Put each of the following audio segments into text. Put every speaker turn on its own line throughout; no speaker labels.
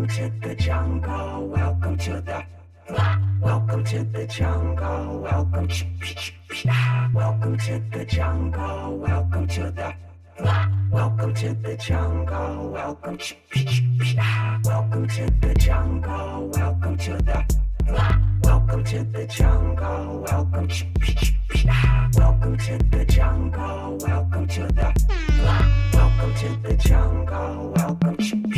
Welcome to the jungle. Welcome to the Welcome to the jungle. Welcome to Welcome to the jungle. Welcome to the Welcome to the jungle. Welcome to Welcome to the jungle. Welcome to the Welcome to the jungle. Welcome to Welcome to the jungle. Welcome to the Welcome to the jungle. Welcome to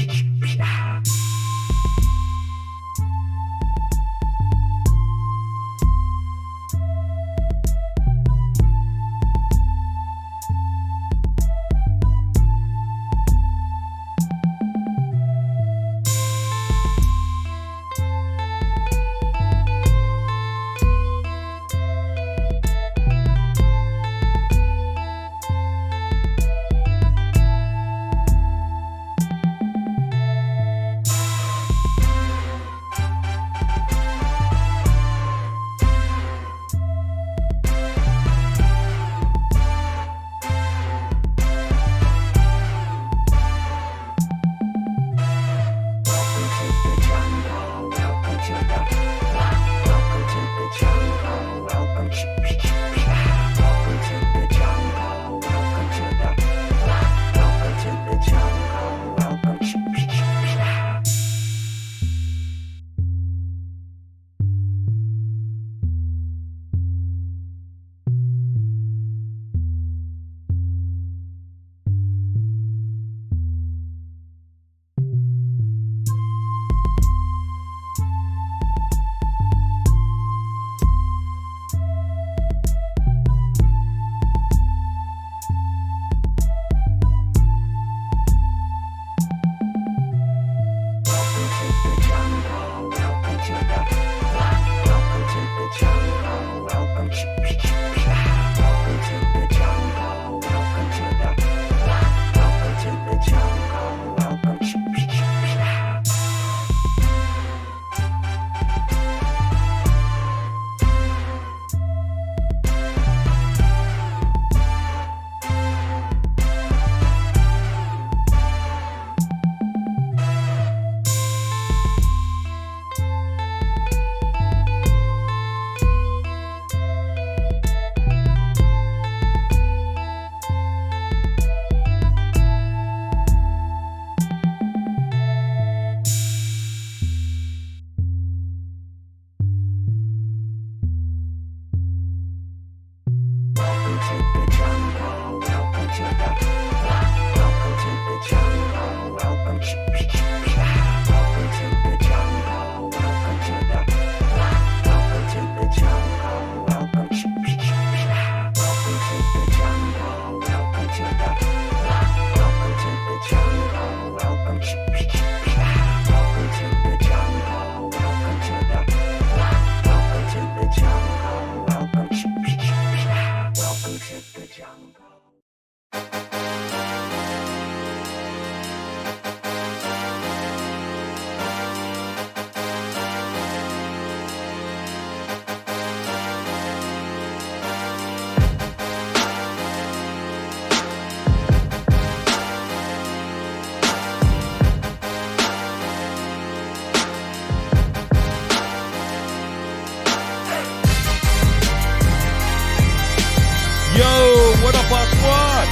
What up, our squad?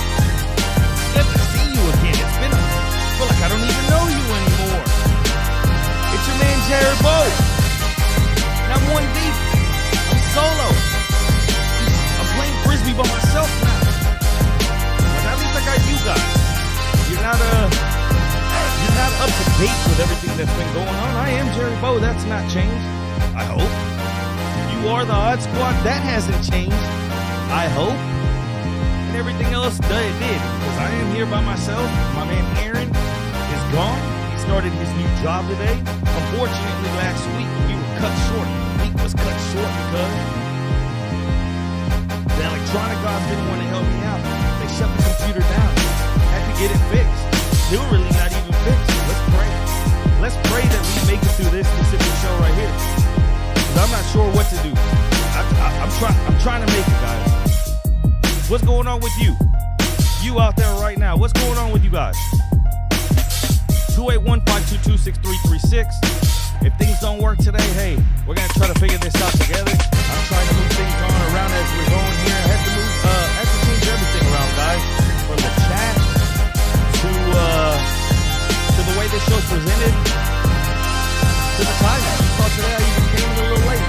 Good to see you again. It's been I feel like I don't even know you anymore. It's your man, Jerry Bow. And I'm one deep. I'm solo. I'm playing Frisbee by myself now. But at least I got you guys. You're not up to date with everything that's been going on. I am Jerry Bow. That's not changed. I hope. You are the Odd Squad. That hasn't changed. I hope. And everything else it did, because I am here by myself. My man Aaron is gone. He started his new job today. Unfortunately, last week we were cut short. The week was cut short because the electronic guys didn't want to help me out. They shut the computer down. Had to get it fixed. Still really not even fixed. Let's pray. Let's pray that we make it through this specific show right here. Because I'm not sure what to do. I'm trying to make it, guys. What's going on with you? You out there right now, what's going on with you guys? 281-522-6336. If things don't work today, hey, we're going to try to figure this out together. I'm trying to move things on around as we're going here. I had to change everything around, guys. From the chat to the way this show's presented to the timing. You saw today I even came in a little late.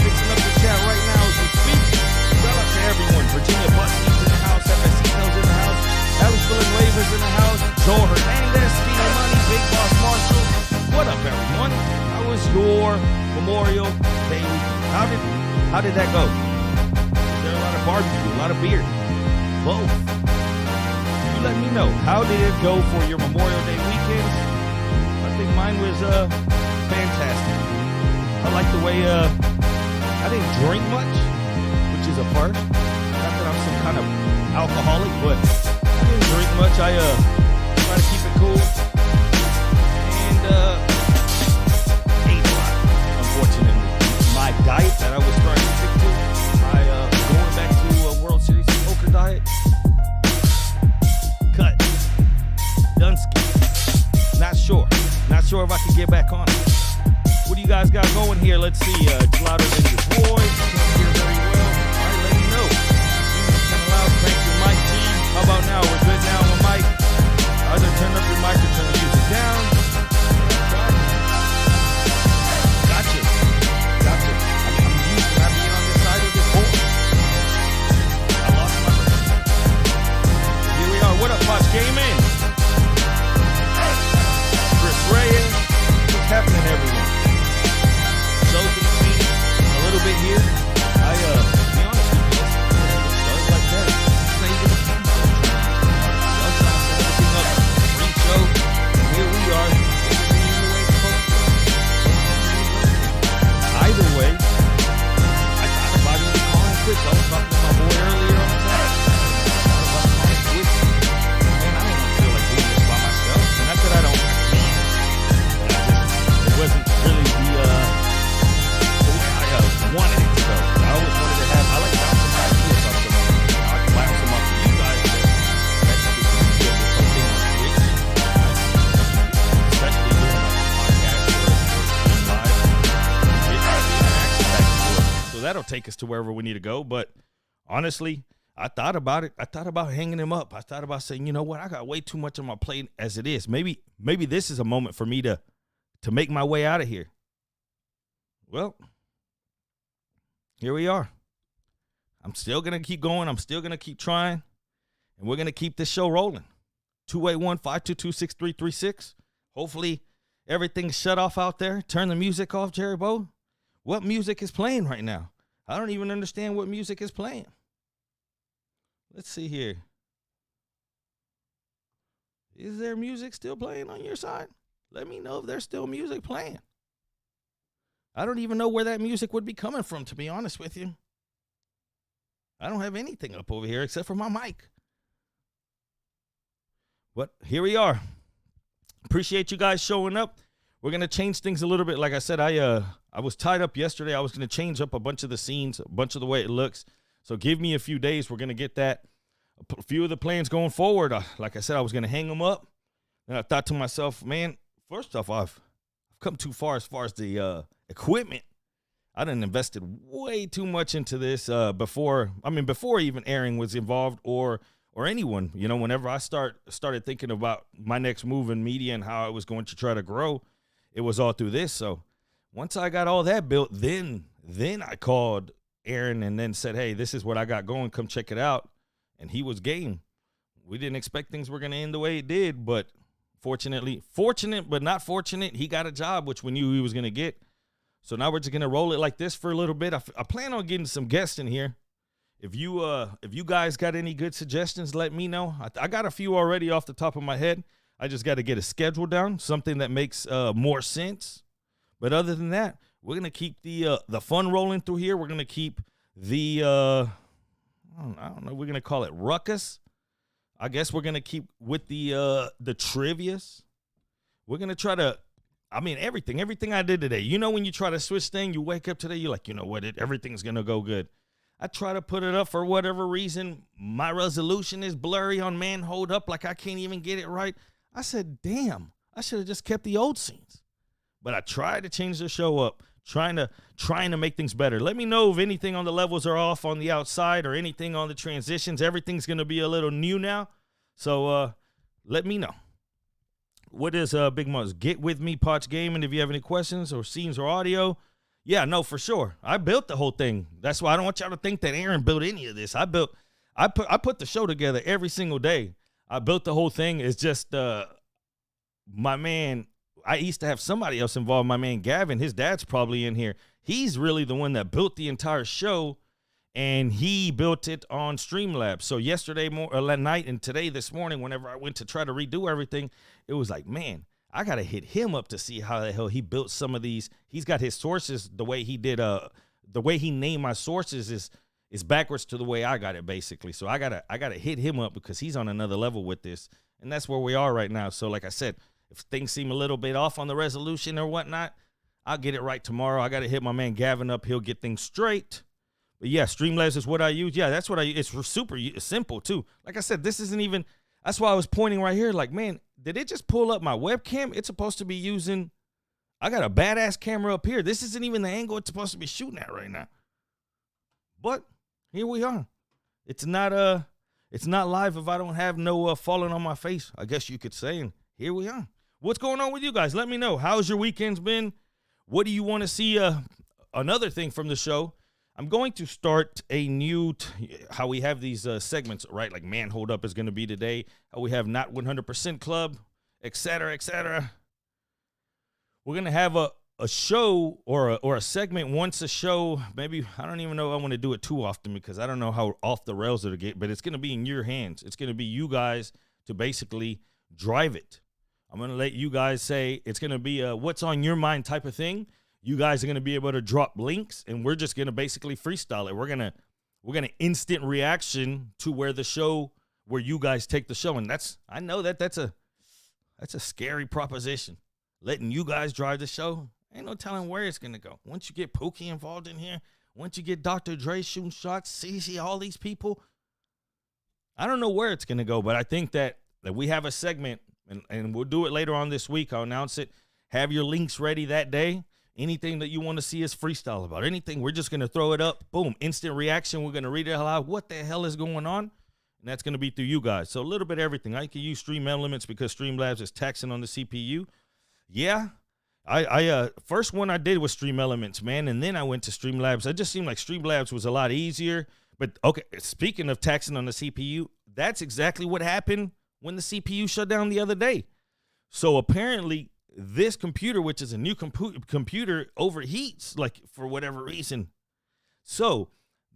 Fixing up the chat right now as we speak. Shout out to everyone. Virginia Button's in the house. FSC Knows in the house. Alice filling waivers in the house. Joel Hernandez, Steve Money, Big Boss Marshall. What up, everyone? How was your Memorial Day weekend? How did that go? Was there a lot of barbecue, a lot of beer? Both. You let me know. How did it go for your Memorial Day weekend? I think mine was fantastic. I like the way I didn't drink much, which is a first. Not that I'm some kind of alcoholic, but I didn't drink much. I try to keep it cool. And ate a lot, unfortunately. My diet that I was trying to stick to, my going back to a World Series poker diet, cut. Dunsky. Not sure if I can get back on it. What do you guys got going here? Let's see. It's louder than your voice. Can't hear very well. All right, let me know. Music's kind of loud. Crank your mic, G. How about now? We're good now on the mic. Either turn up your mic or turn the music down. Gotcha. I'm used to not being on this side of this board. I lost my mind. Here we are. What up, Poch Gaming? Chris Reyes. What's happening, everyone? Chosen team a little bit here. I be honest with you, it's like that. It's not even a camera. Y'all trying to set everything up. Free show. And here we are. Either way, I thought about even calling quits. I was talking to my boy earlier on the time. I thought about calling quits. Man, I don't feel like doing this by myself. Not that I can't. It wasn't really the way I wanted it to go. I always wanted to have, I like bouncing ideas off someone. I can bounce them off of you guys, but that's the beauty of this whole thing on Twitch. Especially doing like a podcast or live. Get the interaction back and forth. So that'll take us to wherever we need to go. But honestly, I thought about it. I thought about hanging him up. I thought about saying, you know what? I got way too much on my plate as it is. Maybe this is a moment for me to make my way out of here. Well, here we are. I'm still going to keep going. I'm still going to keep trying. And we're going to keep this show rolling. 281-522-6336. Hopefully everything's shut off out there. Turn the music off, Jerry Bo. What music is playing right now? I don't even understand what music is playing. Let's see here. Is there music still playing on your side? Let me know if there's still music playing. I don't even know where that music would be coming from, to be honest with you. I don't have anything up over here except for my mic. But here we are. Appreciate you guys showing up. We're going to change things a little bit. Like I said, I was tied up yesterday. I was going to change up a bunch of the scenes, a bunch of the way it looks. So give me a few days. We're going to get that. A few of the plans going forward. Like I said, I was going to hang them up. And I thought to myself, man, first off, I've come too far as the equipment. I done invested way too much into this before even Aaron was involved or anyone. You know, whenever I started thinking about my next move in media and how I was going to try to grow, it was all through this. So once I got all that built, then I called Aaron and then said, hey, this is what I got going. Come check it out. And he was game. We didn't expect things were going to end the way it did, but fortunate but not fortunate, he got a job, which we knew he was going to get. So now we're just going to roll it like this for a little bit. I plan on getting some guests in here. If you guys got any good suggestions, let me know. I got a few already off the top of my head. I just got to get a schedule down, something that makes more sense. But other than that, we're going to keep the fun rolling through here. We're going to keep the, I don't know, we're going to call it ruckus. I guess we're going to keep with the trivias. We're going to try to, everything I did today. You know, when you try to switch things, you wake up today, you're like, you know what, everything's going to go good. I try to put it up for whatever reason. My resolution is blurry on Man Hold Up, like I can't even get it right. I said, damn, I should have just kept the old scenes. But I tried to change the show up, trying to make things better. Let me know if anything on the levels are off on the outside or anything on the transitions. Everything's going to be a little new now. So let me know. What is Big Muz? Get with me, Potch Gaming, if you have any questions or scenes or audio. Yeah, no, for sure. I built the whole thing. That's why I don't want y'all to think that Aaron built any of this. I put the show together every single day. I built the whole thing. It's just my man. I used to have somebody else involved. My man Gavin, his dad's probably in here. He's really the one that built the entire show, and he built it on Streamlabs. So yesterday night and today, this morning, whenever I went to try to redo everything, it was like, man, I got to hit him up to see how the hell he built some of these. He's got his sources the way he did. The way he named my sources is backwards to the way I got it, basically. So I gotta hit him up because he's on another level with this, and that's where we are right now. So like I said, if things seem a little bit off on the resolution or whatnot, I'll get it right tomorrow. I got to hit my man Gavin up. He'll get things straight. But yeah, Streamlabs is what I use. Yeah, that's what I use. It's super simple, too. Like I said, this isn't even, that's why I was pointing right here. Like, man, did it just pull up my webcam? It's supposed to be using, I got a badass camera up here. This isn't even the angle it's supposed to be shooting at right now. But here we are. It's not live if I don't have no falling on my face, I guess you could say. And here we are. What's going on with you guys? Let me know. How's your weekends been? What do you want to see? Another thing from the show, I'm going to start a new, how we have these segments, right? Like Man Hold Up is going to be today. How we have Not 100% Club, et cetera, et cetera. We're going to have a show or a segment once a show. Maybe, I don't even know if I want to do it too often because I don't know how off the rails it'll get, but it's going to be in your hands. It's going to be you guys to basically drive it. I'm going to let you guys say it's going to be a what's on your mind type of thing. You guys are going to be able to drop links, and we're just going to basically freestyle it. We're going to instant reaction to where you guys take the show. And I know that's a scary proposition. Letting you guys drive the show, ain't no telling where it's going to go. Once you get Pookie involved in here, once you get Dr. Dre shooting shots, CC, all these people, I don't know where it's going to go, but I think that we have a segment. And we'll do it later on this week. I'll announce it. Have your links ready that day. Anything that you want to see us freestyle about. Anything, we're just going to throw it up. Boom, instant reaction. We're going to read it aloud. What the hell is going on? And that's going to be through you guys. So a little bit of everything. I can use Stream Elements because Streamlabs is taxing on the CPU. Yeah, I first one I did was Stream Elements, man. And then I went to Streamlabs. It just seemed like Streamlabs was a lot easier. But, okay, speaking of taxing on the CPU, that's exactly what happened when the CPU shut down the other day. So apparently this computer, which is a new computer, overheats, like, for whatever reason. So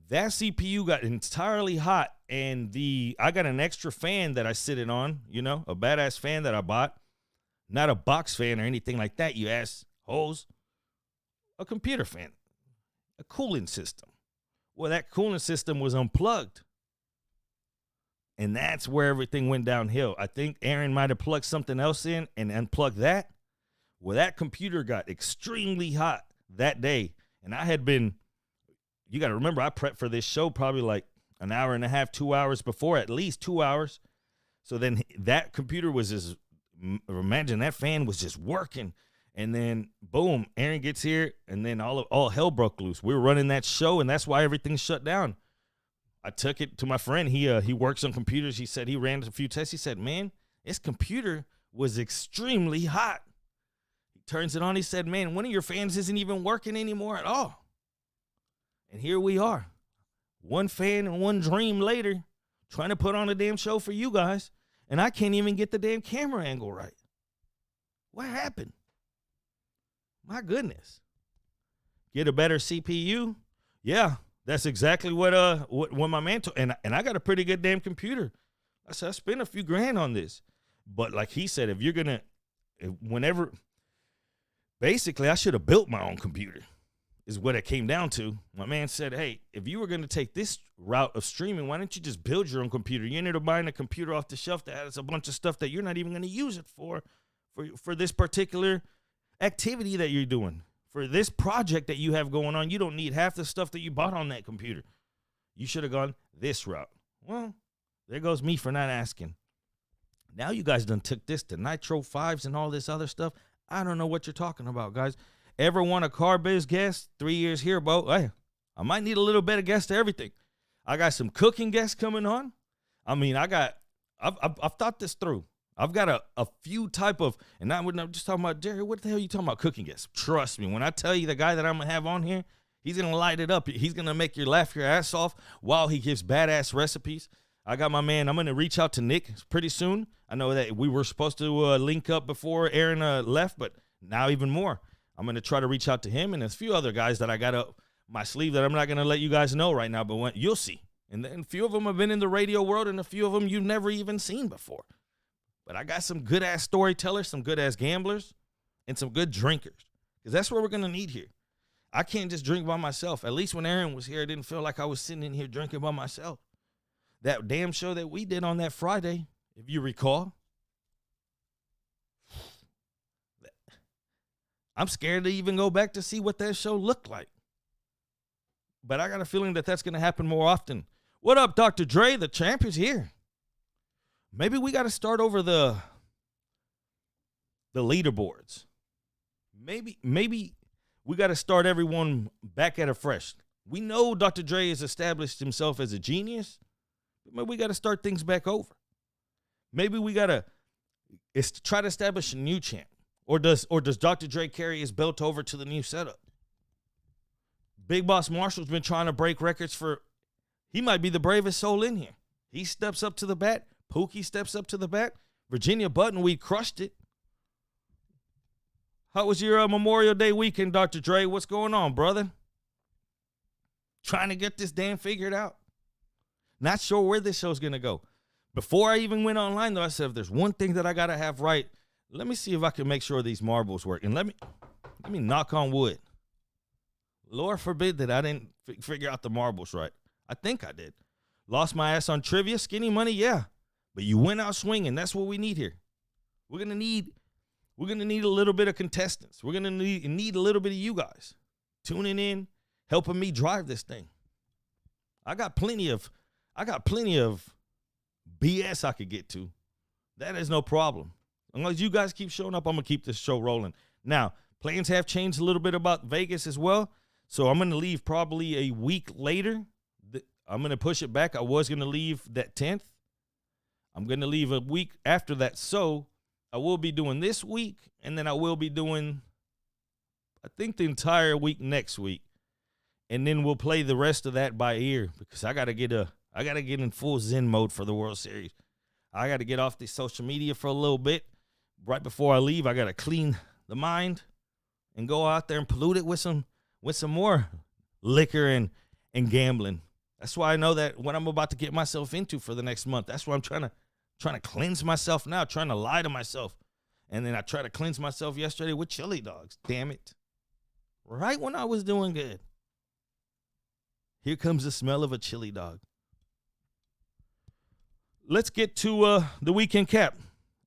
that CPU got entirely hot, and I got an extra fan that I sit it on, a badass fan that I bought. Not a box fan or anything like that, you assholes. A computer fan. A cooling system. Well, that cooling system was unplugged. And that's where everything went downhill. I think Aaron might have plugged something else in and unplugged that. Well, that computer got extremely hot that day. And I had been, you got to remember, I prepped for this show probably like an hour and a half, 2 hours before, at least 2 hours. So then that computer was just, imagine that fan was just working. And then, boom, Aaron gets here, and then all hell broke loose. We were running that show, and that's why everything shut down. I took it to my friend. He works on computers. He said he ran a few tests. He said, man, this computer was extremely hot. He turns it on. He said, man, one of your fans isn't even working anymore at all. And here we are, one fan and one dream later, trying to put on a damn show for you guys, and I can't even get the damn camera angle right. What happened? My goodness. Get a better CPU? Yeah. That's exactly what my man told, and I got a pretty good damn computer. I said I spent a few grand on this, but like he said, basically I should have built my own computer, is what it came down to. My man said, hey, if you were going to take this route of streaming, why don't you just build your own computer? You ended up buying a computer off the shelf that has a bunch of stuff that you're not even going to use it for this particular activity that you're doing. For this project that you have going on, you don't need half the stuff that you bought on that computer. You should have gone this route. Well, there goes me for not asking. Now you guys done took this to Nitro 5s and all this other stuff. I don't know what you're talking about, guys. Ever want a car biz guest? 3 years here, Bo. Hey, I might need a little bit of guest to everything. I got some cooking guests coming on. I mean, I've thought this through. I've got a few type of, and I'm just talking about, Jerry, what the hell are you talking about cooking guests? Trust me, when I tell you the guy that I'm going to have on here, he's going to light it up. He's going to make you laugh your ass off while he gives badass recipes. I got my man, I'm going to reach out to Nick pretty soon. I know that we were supposed to link up before Aaron left, but now even more. I'm going to try to reach out to him and a few other guys that I got up my sleeve that I'm not going to let you guys know right now, but you'll see. And then a few of them have been in the radio world, and a few of them you've never even seen before. But I got some good-ass storytellers, some good-ass gamblers, and some good drinkers, because that's what we're going to need here. I can't just drink by myself. At least when Aaron was here, I didn't feel like I was sitting in here drinking by myself. That damn show that we did on that Friday, if you recall, I'm scared to even go back to see what that show looked like. But I got a feeling that that's going to happen more often. What up, Dr. Dre? The champ is here. Maybe we got to start over the leaderboards. Maybe we got to start everyone back at a fresh. We know Dr. Dre has established himself as a genius, but maybe we got to start things back over. Maybe we got to try to establish a new champ. Or does Dr. Dre carry his belt over to the new setup? Big Boss Marshall's been trying to break records he might be the bravest soul in here. He steps up to the bat. Pookie steps up to the bat. Virginia Buttonweed crushed it. How was your Memorial Day weekend, Dr. Dre? What's going on, brother? Trying to get this damn figured out. Not sure where this show's going to go. Before I even went online, though, I said, if there's one thing that I got to have right, let me see if I can make sure these marbles work. And let me knock on wood. Lord forbid that I didn't figure out the marbles right. I think I did. Lost my ass on trivia, skinny money, yeah. But you went out swinging. That's what we need here. We're gonna need a little bit of contestants. We're gonna need a little bit of you guys tuning in, helping me drive this thing. I got plenty of BS I could get to. That is no problem. As long as you guys keep showing up, I'm gonna keep this show rolling. Now, plans have changed a little bit about Vegas as well. So I'm going to leave probably a week later. I'm going to push it back. I was going to leave that 10th. I'm going to leave a week after that. So I will be doing this week, and then I will be doing, I think, the entire week next week. And then we'll play the rest of that by ear, because I got to get in full Zen mode for the World Series. I got to get off the social media for a little bit. Right before I leave, I got to clean the mind and go out there and pollute it with some more liquor and gambling. That's why I know that what I'm about to get myself into for the next month. That's why I'm trying to cleanse myself now, trying to lie to myself. And then I tried to cleanse myself yesterday with chili dogs. Damn it. Right when I was doing good. Here comes the smell of a chili dog. Let's get to the weekend cap.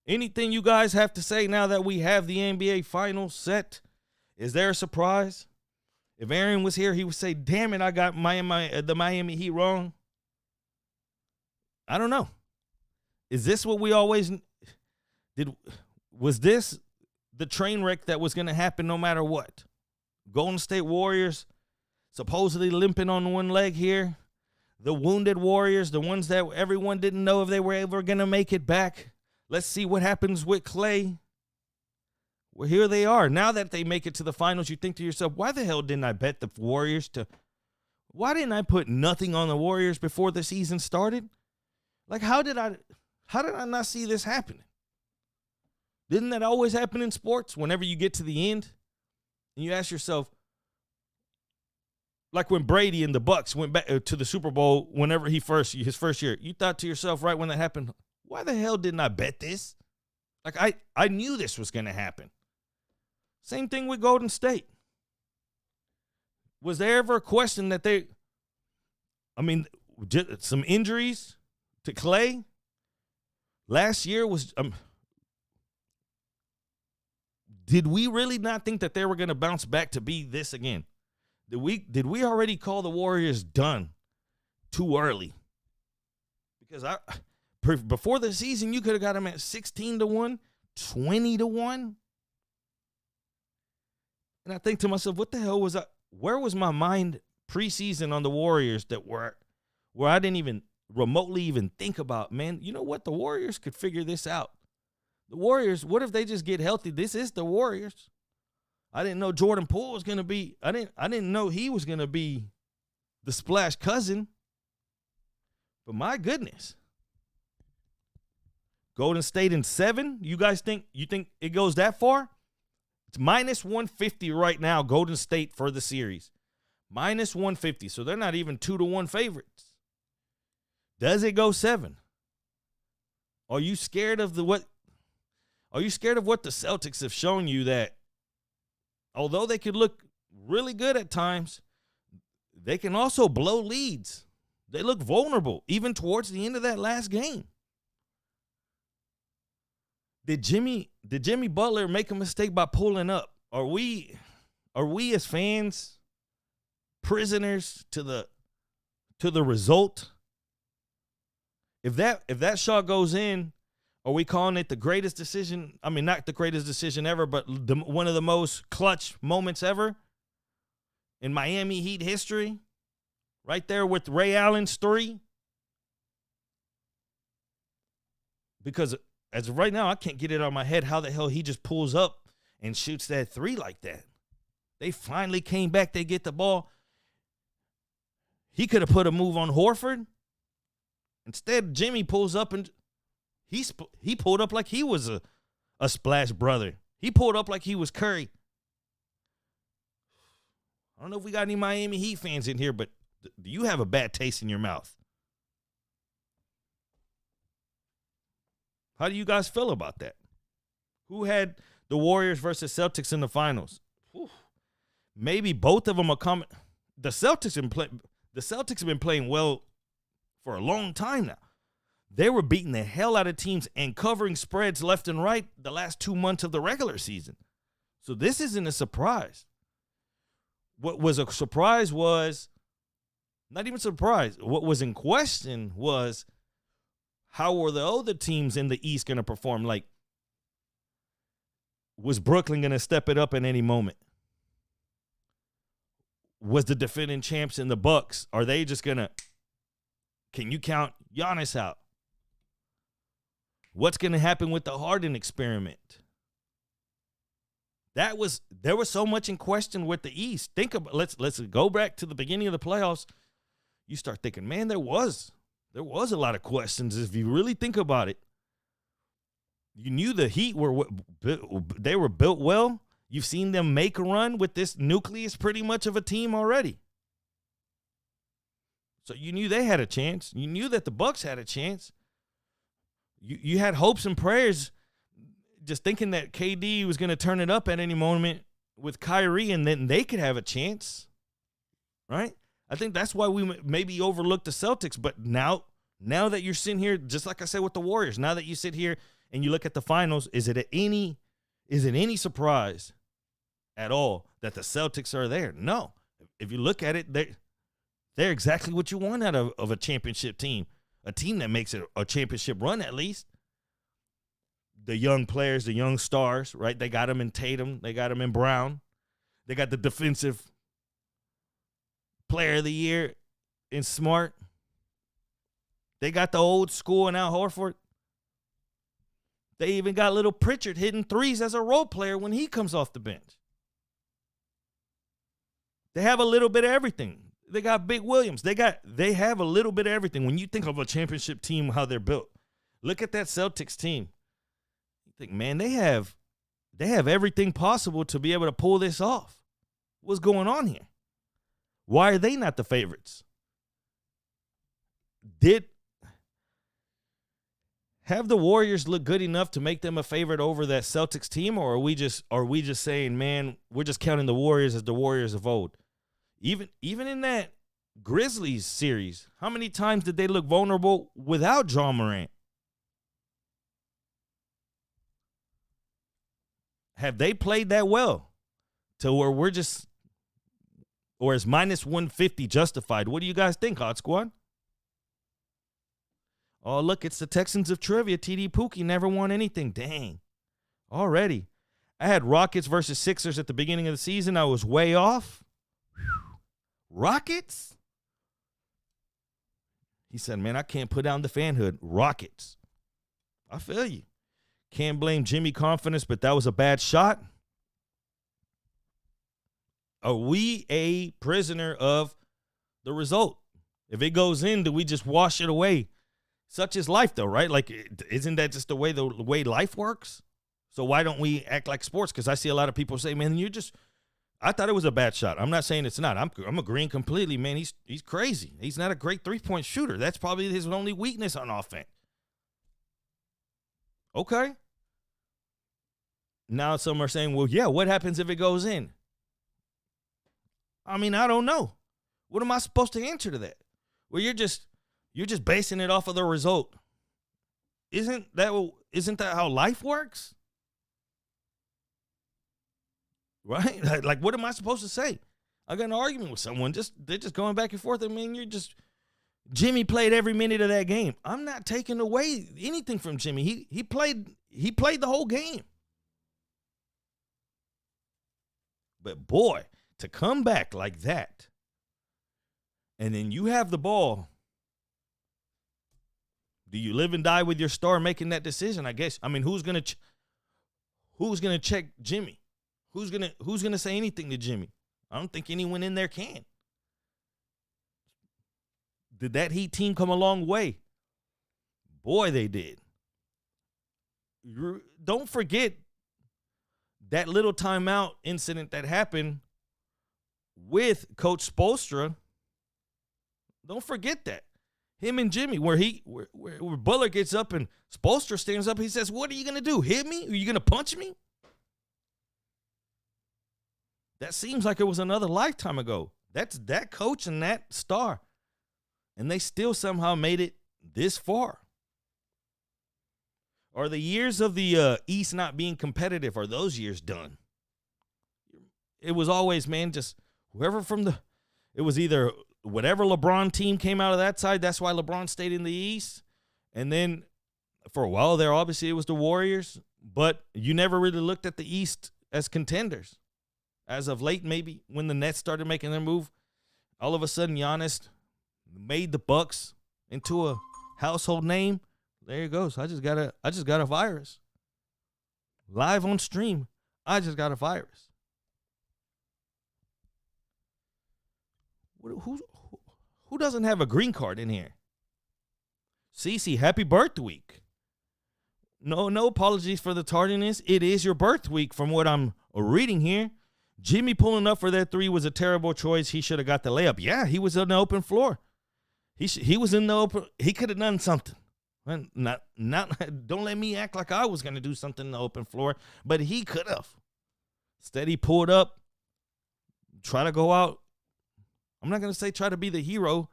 Anything you guys have to say now that we have the NBA Finals set? Is there a surprise? If Aaron was here, he would say, damn it, I got the Miami Heat wrong. I don't know. Is this what we always did? Was this the train wreck that was going to happen no matter what? Golden State Warriors supposedly limping on one leg here. The wounded Warriors, the ones that everyone didn't know if they were ever going to make it back. Let's see what happens with Klay. Well, here they are. Now that they make it to the finals, you think to yourself, why the hell didn't I bet the Warriors why didn't I put nothing on the Warriors before the season started? Like, how did I not see this happening? Didn't that always happen in sports? Whenever you get to the end and you ask yourself, like when Brady and the Bucks went back to the Super Bowl, whenever his first year, you thought to yourself right when that happened, why the hell didn't I bet this? Like, I knew this was going to happen. Same thing with Golden State. Was there ever a question that some injuries to Klay last year was, did we really not think that they were going to bounce back to be this again? Did we already call the Warriors done too early? Because before the season, you could have got them at 16-1, 20-1. And I think to myself, what the hell was I? Where was my mind preseason on the Warriors that where I didn't even remotely even think about, man, you know what? The Warriors could figure this out. The Warriors, what if they just get healthy? This is the Warriors. I didn't know Jordan Poole was going to be, I didn't know he was going to be the splash cousin. But my goodness. Golden State in 7? You think it goes that far? It's minus 150 right now, Golden State for the series. Minus 150. So they're not even 2-1 favorites. Does it go 7? Are you scared of what the Celtics have shown you, that although they could look really good at times, they can also blow leads. They look vulnerable, even towards the end of that last game. Did Jimmy Butler make a mistake by pulling up? Are we as fans prisoners to the result? If that shot goes in, are we calling it the greatest decision? I mean, not the greatest decision ever, but one of the most clutch moments ever in Miami Heat history? Right there with Ray Allen's 3. Because as of right now, I can't get it out of my head how the hell he just pulls up and shoots that 3 like that. They finally came back. They get the ball. He could have put a move on Horford. Instead, Jimmy pulls up and he pulled up like he was a splash brother. He pulled up like he was Curry. I don't know if we got any Miami Heat fans in here, but do you have a bad taste in your mouth? How do you guys feel about that? Who had the Warriors versus Celtics in the finals? Whew. Maybe both of them are coming. The Celtics have been playing well for a long time now. They were beating the hell out of teams and covering spreads left and right the last 2 months of the regular season. So this isn't a surprise. What was a surprise was, not even surprise, what was in question was, how were the other teams in the East going to perform? Like, was Brooklyn going to step it up at any moment? Was the defending champs in the Bucks, are they just going to, can you count Giannis out? What's going to happen with the Harden experiment? There was so much in question with the East. Think about, let's go back to the beginning of the playoffs. You start thinking, man, there was a lot of questions. If you really think about it, you knew the Heat were built well. You've seen them make a run with this nucleus, pretty much of a team already. So you knew they had a chance. You knew that the Bucks had a chance. You had hopes and prayers, just thinking that KD was going to turn it up at any moment with Kyrie, and then they could have a chance, right? I think that's why we maybe overlooked the Celtics. But now that you're sitting here, just like I said with the Warriors, now that you sit here and you look at the finals, is it any surprise at all that the Celtics are there? No. If you look at it, they're exactly what you want out of a championship team, a team that makes it a championship run at least. The young players, the young stars, right? They got them in Tatum. They got them in Brown. They got the defensive player of the year in Smart. They got the old school in Al Horford. They even got little Pritchard hitting threes as a role player when he comes off the bench. They have a little bit of everything. They got Big Williams. They have a little bit of everything. When you think of a championship team, how they're built, look at that Celtics team. You think, man, they have everything possible to be able to pull this off. What's going on here? Why are they not the favorites? Have the Warriors look good enough to make them a favorite over that Celtics team, or are we just saying, man, we're just counting the Warriors as the Warriors of old? Even in that Grizzlies series, how many times did they look vulnerable without Ja Morant? Have they played that well to where or is minus 150 justified? What do you guys think, Hot Squad? Oh, look, it's the Texans of trivia. TD Pookie never won anything. Dang. Already. I had Rockets versus Sixers at the beginning of the season. I was way off. Whew. Rockets? He said, man, I can't put down the fanhood. Rockets. I feel you. Can't blame Jimmy confidence, but that was a bad shot. Are we a prisoner of the result? If it goes in, do we just wash it away? Such is life, though, right? Like, isn't that just the way life works? So why don't we act like sports? Because I see a lot of people say, man, I thought it was a bad shot. I'm not saying it's not. I'm agreeing completely, man. He's crazy. He's not a great three-point shooter. That's probably his only weakness on offense. Okay. Now some are saying, well, yeah, what happens if it goes in? I mean, I don't know. What am I supposed to answer to that? Well, you're just basing it off of the result. Isn't that how life works? Right? Like, what am I supposed to say? I got an argument with someone. They're just going back and forth. I mean, Jimmy played every minute of that game. I'm not taking away anything from Jimmy. He played the whole game. But boy, to come back like that, and then you have the ball. Do you live and die with your star making that decision? I guess. I mean, who's gonna check Jimmy? Who's gonna say anything to Jimmy? I don't think anyone in there can. Did that Heat team come a long way? Boy, they did. Don't forget that little timeout incident that happened with Coach Spoelstra. Don't forget that. Him and Jimmy, where Butler gets up and Spoelstra stands up, he says, what are you going to do? Hit me? Are you going to punch me? That seems like it was another lifetime ago. That's that coach and that star. And they still somehow made it this far. Are the years of the East not being competitive, are those years done? It was always, man, just whoever it was either whatever LeBron team came out of that side, that's why LeBron stayed in the East. And then for a while there, obviously it was the Warriors, but you never really looked at the East as contenders. As of late, maybe when the Nets started making their move, all of a sudden Giannis made the Bucks into a household name. There he goes. I just got a virus. Live on stream. I just got a virus. Who doesn't have a green card in here? Cece, happy birth week. No apologies for the tardiness. It is your birth week from what I'm reading here. Jimmy pulling up for that three was a terrible choice. He should have got the layup. Yeah, he was on the open floor. He was in the open. He could have done something. Not. Don't let me act like I was going to do something in the open floor, but he could have. Instead, he pulled up, try to go out. I'm not going to say try to be the hero.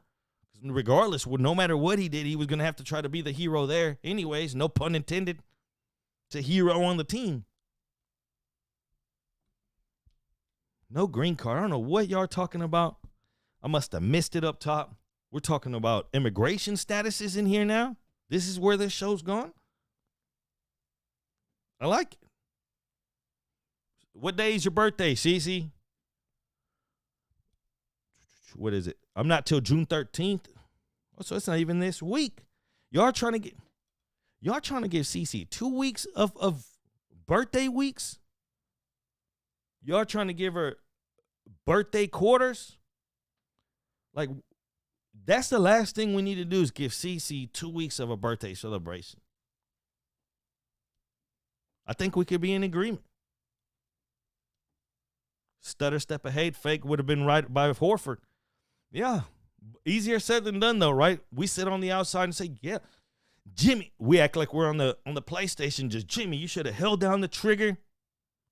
Regardless, no matter what he did, he was going to have to try to be the hero there. Anyways, no pun intended. It's a hero on the team. No green card. I don't know what y'all are talking about. I must have missed it up top. We're talking about immigration statuses in here now. This is where this show's gone. I like it. What day is your birthday, Cece? What is it? I'm not till June 13th. Oh, so it's not even this week. Y'all trying to give Cece 2 weeks of birthday weeks? Y'all trying to give her birthday quarters? Like, that's the last thing we need to do is give Cece 2 weeks of a birthday celebration. I think we could be in agreement. Stutter step ahead, fake would have been right by Horford. Yeah, easier said than done, though, right? We sit on the outside and say, yeah, Jimmy. We act like we're on the PlayStation. Just, Jimmy, you should have held down the trigger.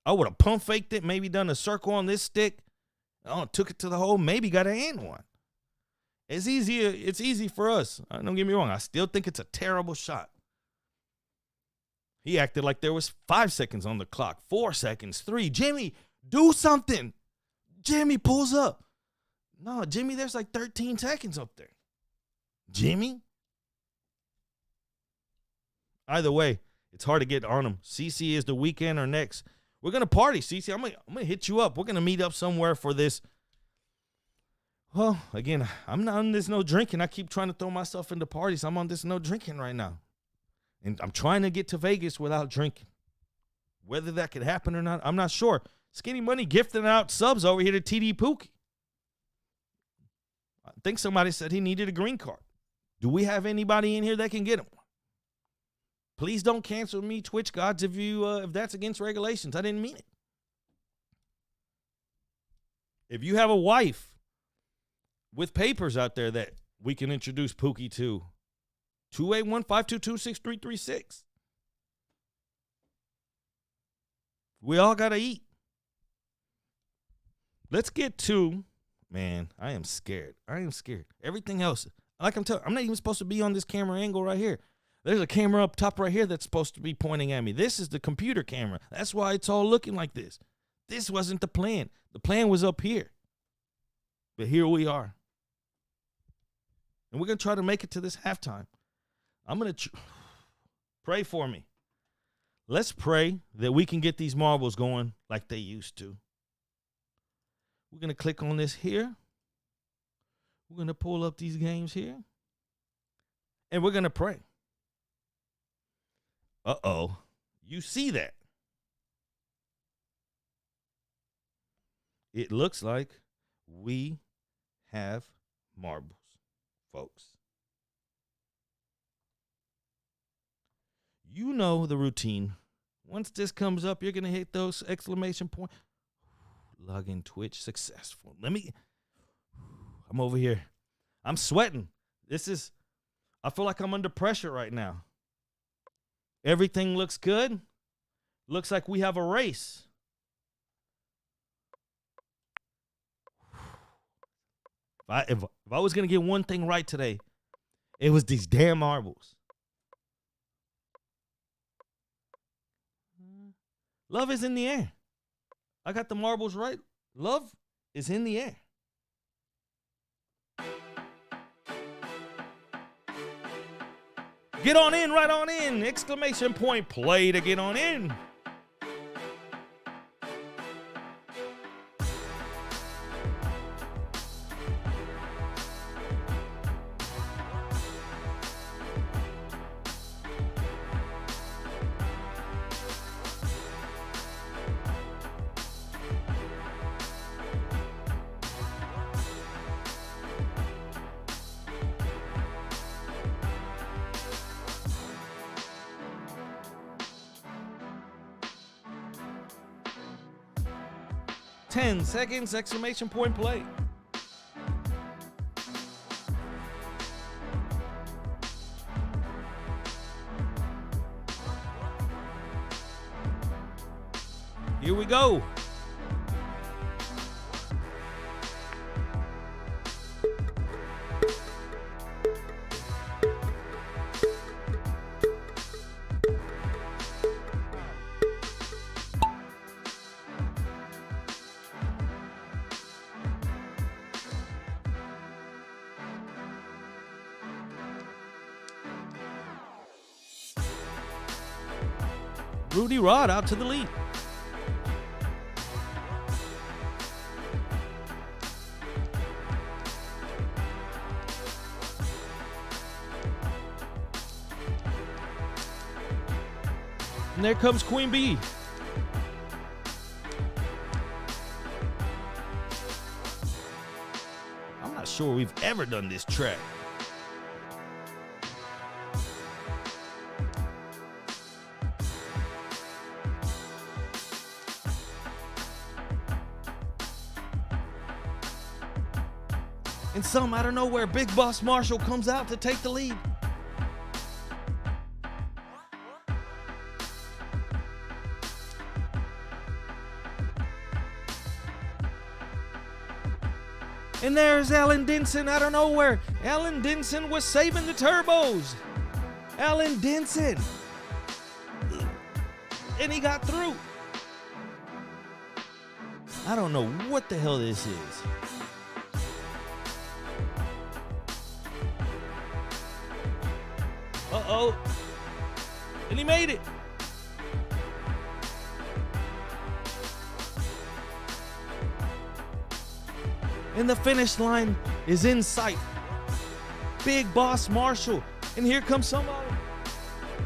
I would have pump faked it, maybe done a circle on this stick. Oh, took it to the hole, maybe got an and one. It's easy for us. Don't get me wrong. I still think it's a terrible shot. He acted like there was 5 seconds on the clock, 4 seconds, 3. Jimmy, do something. Jimmy pulls up. No, Jimmy, there's like 13 seconds up there. Jimmy? Either way, it's hard to get on them. CC is the weekend or next. We're going to party, CC. I'm gonna hit you up. We're going to meet up somewhere for this. Well, again, I'm not on this no drinking. I keep trying to throw myself into parties. I'm on this no drinking right now. And I'm trying to get to Vegas without drinking. Whether that could happen or not, I'm not sure. Skinny Money gifting out subs over here to TD Pookie. I think somebody said he needed a green card. Do we have anybody in here that can get him? Please don't cancel me, Twitch gods, if that's against regulations. I didn't mean it. If you have a wife with papers out there that we can introduce Pookie to, 281-522-6336. We all got to eat. Let's get to, man, I am scared. Everything else, like I'm telling, I'm not even supposed to be on this camera angle right here. There's a camera up top right here that's supposed to be pointing at me. This is the computer camera. That's why it's all looking like this. This wasn't the plan. The plan was up here. But here we are. And we're going to try to make it to this halftime. I'm going to pray for me. Let's pray that we can get these marbles going like they used to. We're going to click on this here. We're going to pull up these games here. And we're going to pray. Uh-oh. You see that? It looks like we have marbles, folks. You know the routine. Once this comes up, you're going to hit those exclamation point. Login Twitch successful. I'm over here. I'm sweating. I feel like I'm under pressure right now. Everything looks good. Looks like we have a race. If I was going to get one thing right today, it was these damn marbles. Love is in the air. I got the marbles right. Love is in the air. Get on in, right on in. Exclamation point play to get on in. Seconds, exclamation point play. Here we go. Rudy Rod out to the lead. And there comes Queen Bee. I'm not sure we've ever done this track. And some out of nowhere, Big Boss Marshall comes out to take the lead. And there's Alan Denson out of nowhere. Alan Denson was saving the turbos. Alan Denson. And he got through. I don't know what the hell this is. Uh-oh. And he made it. And the finish line is in sight. Big Boss Marshall. And here comes somebody.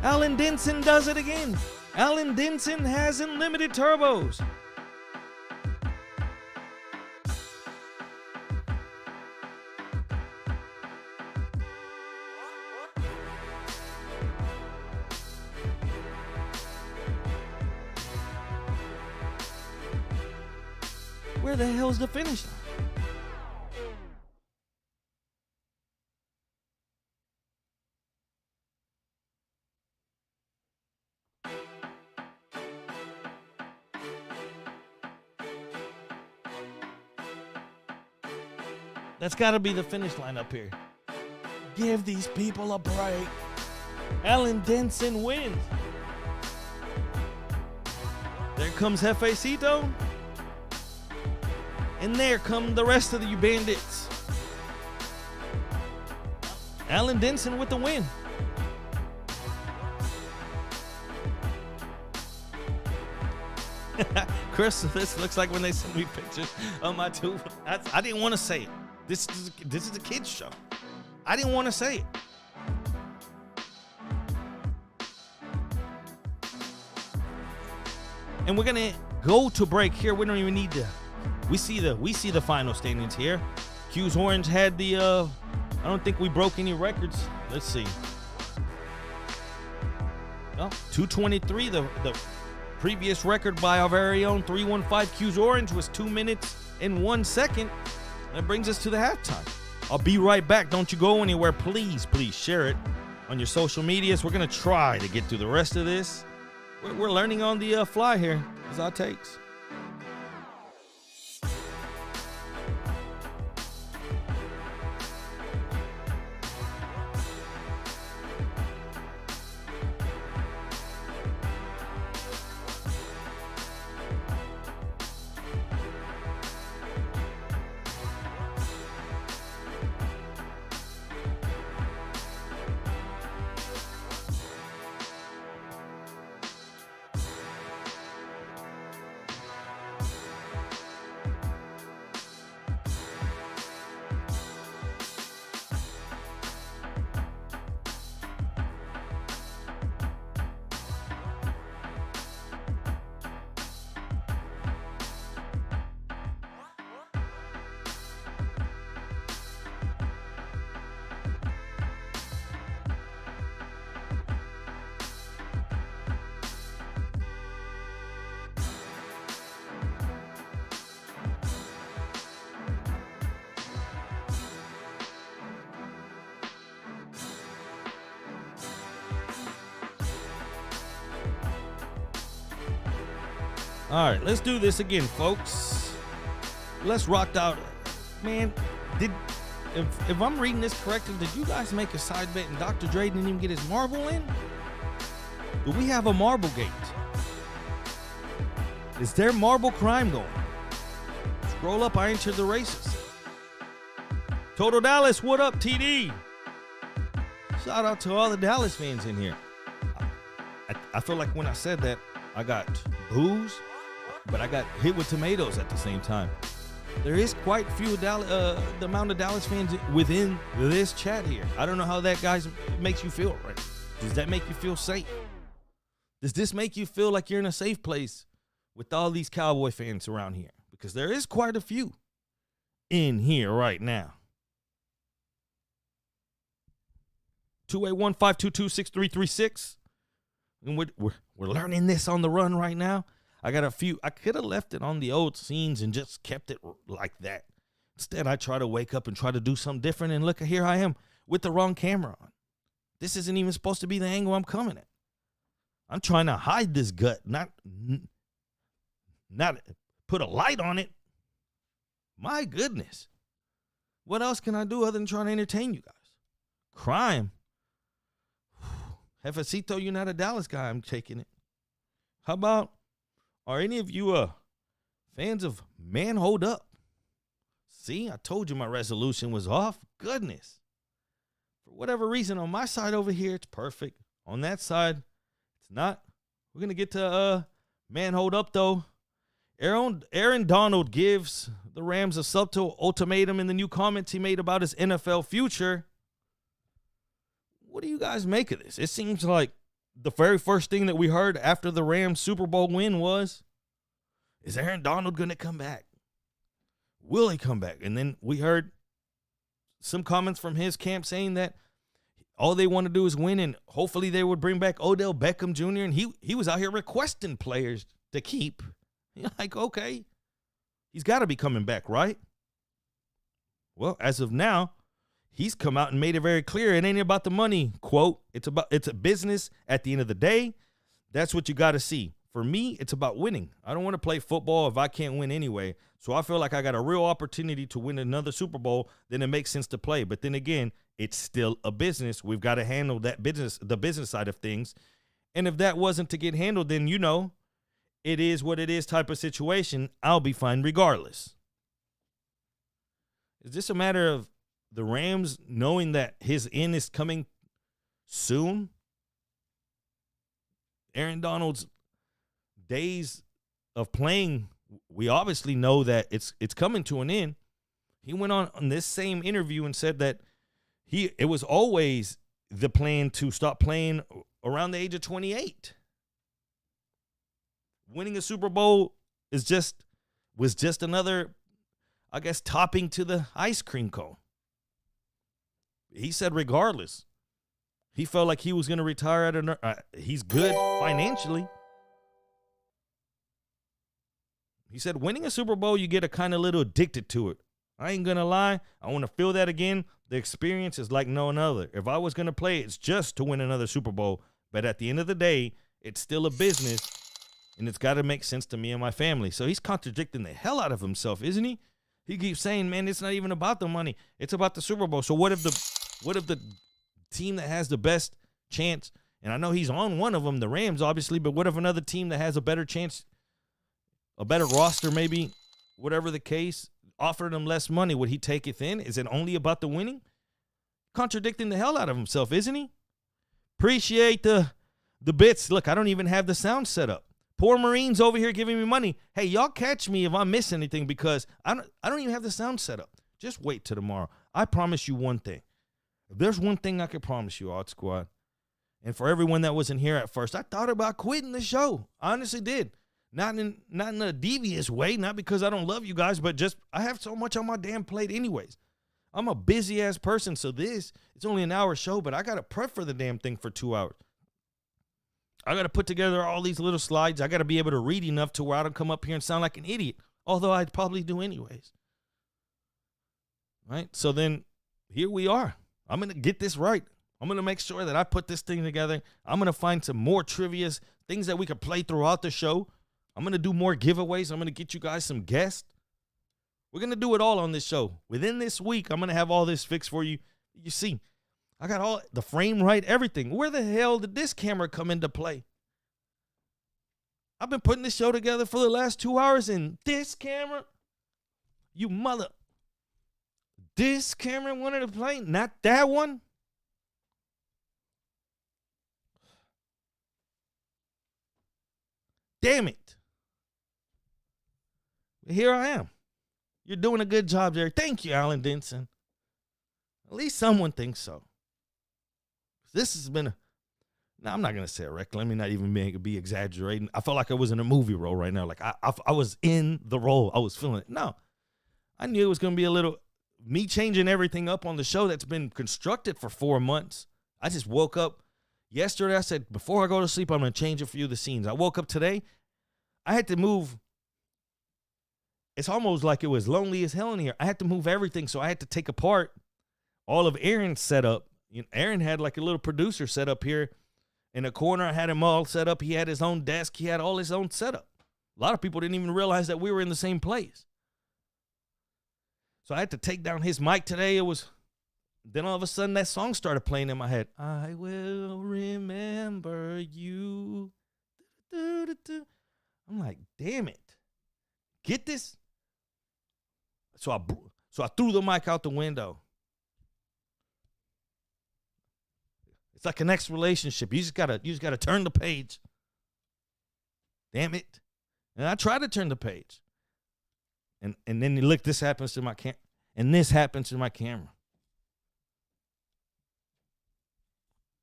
Alan Denson does it again. Alan Denson has unlimited turbos. Where the hell's the finish line? That's got to be the finish line up here. Give these people a break. Alan Denson wins. There comes Jefecito. And there come the rest of you bandits. Alan Denson with the win. Chris, this looks like when they send me pictures of my two. I didn't want to say it. This is a kid's show. I didn't want to say it. And we're gonna go to break here. We don't even need to. We see the final standings here. Q's Orange had the. I don't think we broke any records. Let's see. No, 2:23. The previous record by our very own 315 Q's Orange was 2 minutes and 1 second. That brings us to the halftime. I'll be right back. Don't you go anywhere. Please share it on your social medias. We're going to try to get through the rest of this. We're learning on the fly here. That's our takes. All right, let's do this again, folks. Let's rock out. Man, if I'm reading this correctly, did you guys make a side bet and Dr. Dre didn't even get his marble in? Do we have a marble gate? Is there marble crime going? Scroll up, I entered the races. Total Dallas, what up, TD? Shout out to all the Dallas fans in here. I feel like when I said that, I got booze, but I got hit with tomatoes at the same time. There is quite few the amount of Dallas fans within this chat here. I don't know how that, guys, makes you feel, right? Does that make you feel safe? Does this make you feel like you're in a safe place with all these Cowboy fans around here? Because there is quite a few in here right now. 281-522-6336. And we're learning this on the run right now. I got a few. I could have left it on the old scenes and just kept it like that. Instead, I try to wake up and try to do something different. And look, here I am with the wrong camera on. This isn't even supposed to be the angle I'm coming at. I'm trying to hide this gut, not put a light on it. My goodness. What else can I do other than trying to entertain you guys? Crime. Jefecito, you're not a Dallas guy. I'm taking it. How about, are any of you fans of Man Hold Up? See, I told you my resolution was off. Goodness. For whatever reason, on my side over here, it's perfect. On that side, It's not. We're going to get to man, hold up, though. Aaron Donald gives the Rams a subtle ultimatum in the new comments he made about his NFL future. What do you guys make of this? It seems like the very first thing that we heard after the Rams Super Bowl win was, is Aaron Donald going to come back? Will he come back? And then we heard some comments from his camp saying that all they want to do is win, and hopefully they would bring back Odell Beckham Jr., and he was out here requesting players to keep. You're like, okay, he's got to be coming back, right? Well, as of now, he's come out and made it very clear. It ain't about the money. Quote, it's a business at the end of the day. That's what you got to see. For me, it's about winning. I don't want to play football if I can't win anyway. So I feel like I got a real opportunity to win another Super Bowl, then it makes sense to play. But then again, it's still a business. We've got to handle that business, the business side of things. And if that wasn't to get handled, then, you know, it is what it is type of situation. I'll be fine regardless. Is this a matter of the Rams knowing that his end is coming soon? Aaron Donald's days of playing, we obviously know that it's coming to an end. He went on this same interview and said that it was always the plan to stop playing around the age of 28. Winning a Super Bowl was just another, I guess, topping to the ice cream cone. He said regardless, he felt like he was going to retire he's good financially. He said winning a Super Bowl, you get a kind of little addicted to it. I ain't going to lie. I want to feel that again. The experience is like no other. If I was going to play, it's just to win another Super Bowl. But at the end of the day, it's still a business, and it's got to make sense to me and my family. So he's contradicting the hell out of himself, isn't he? He keeps saying, man, it's not even about the money. It's about the Super Bowl. So what if the team that has the best chance, and I know he's on one of them, the Rams, obviously, but what if another team that has a better chance, a better roster maybe, whatever the case, offered him less money? Would he take it then? Is it only about the winning? Contradicting the hell out of himself, isn't he? Appreciate the bits. Look, I don't even have the sound set up. Poor Marines over here giving me money. Hey, y'all catch me if I miss anything because I don't even have the sound set up. Just wait till tomorrow. I promise you one thing. If there's one thing I can promise you, Odd Squad, and for everyone that wasn't here at first, I thought about quitting the show. I honestly did. Not in a devious way, not because I don't love you guys, but just I have so much on my damn plate anyways. I'm a busy-ass person, so it's only an hour show, but I got to prep for the damn thing for 2 hours. I got to put together all these little slides. I got to be able to read enough to where I don't come up here and sound like an idiot, although I'd probably do anyways. Right? So then here we are. I'm going to get this right. I'm going to make sure that I put this thing together. I'm going to find some more trivias, things that we could play throughout the show. I'm going to do more giveaways. I'm going to get you guys some guests. We're going to do it all on this show. Within this week, I'm going to have all this fixed for you. You see, I got all the frame right, everything. Where the hell did this camera come into play? I've been putting this show together for the last 2 hours, and this camera, you mother, this camera wanted to play, not that one. Damn it. Here I am. You're doing a good job, Jerry. Thank you, Alan Denson. At least someone thinks so. This has been I'm not going to say a wreck. Let me not even be exaggerating. I felt like I was in a movie role right now. Like I was in the role. I was feeling it. No, I knew it was going to be a little me changing everything up on the show that's been constructed for 4 months. I just woke up yesterday. I said, before I go to sleep, I'm going to change a few of the scenes. I woke up today. I had to move. It's almost like it was lonely as hell in here. I had to move everything, so I had to take apart all of Aaron's setup. Aaron had like a little producer set up here in a corner. I had him all set up. He had his own desk. He had all his own setup. A lot of people didn't even realize that we were in the same place. So I had to take down his mic today. Then all of a sudden that song started playing in my head. I will remember you. I'm like, damn it. Get this. So I threw the mic out the window. It's like an ex relationship. You just gotta turn the page. Damn it. And I try to turn the page. And then you look, this happens to my and this happens to my camera.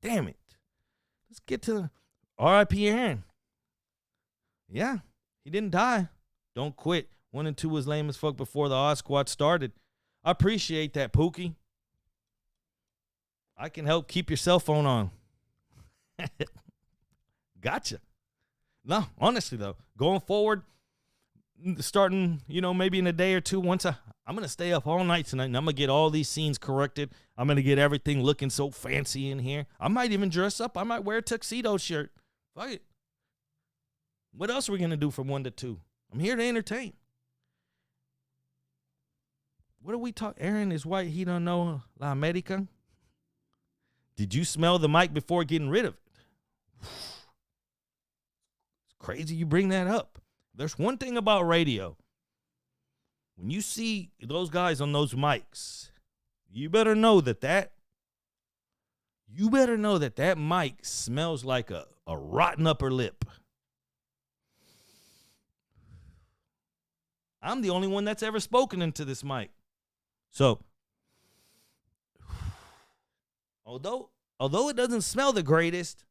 Damn it. Let's get to R.I.P. Aaron. Yeah, he didn't die. Don't quit. 1 and 2 was lame as fuck before the Odd Squad started. I appreciate that, Pookie. I can help keep your cell phone on. Gotcha. No, honestly, though, going forward, starting, maybe in a day or two, I'm going to stay up all night tonight, and I'm going to get all these scenes corrected. I'm going to get everything looking so fancy in here. I might even dress up. I might wear a tuxedo shirt. Fuck it. What else are we going to do from 1 to 2? I'm here to entertain. What are we talking? Aaron is white. He don't know La America. Did you smell the mic before getting rid of it? It's crazy you bring that up. There's one thing about radio. When you see those guys on those mics, you better know that mic smells like a rotten upper lip. I'm the only one that's ever spoken into this mic. So, although it doesn't smell the greatest,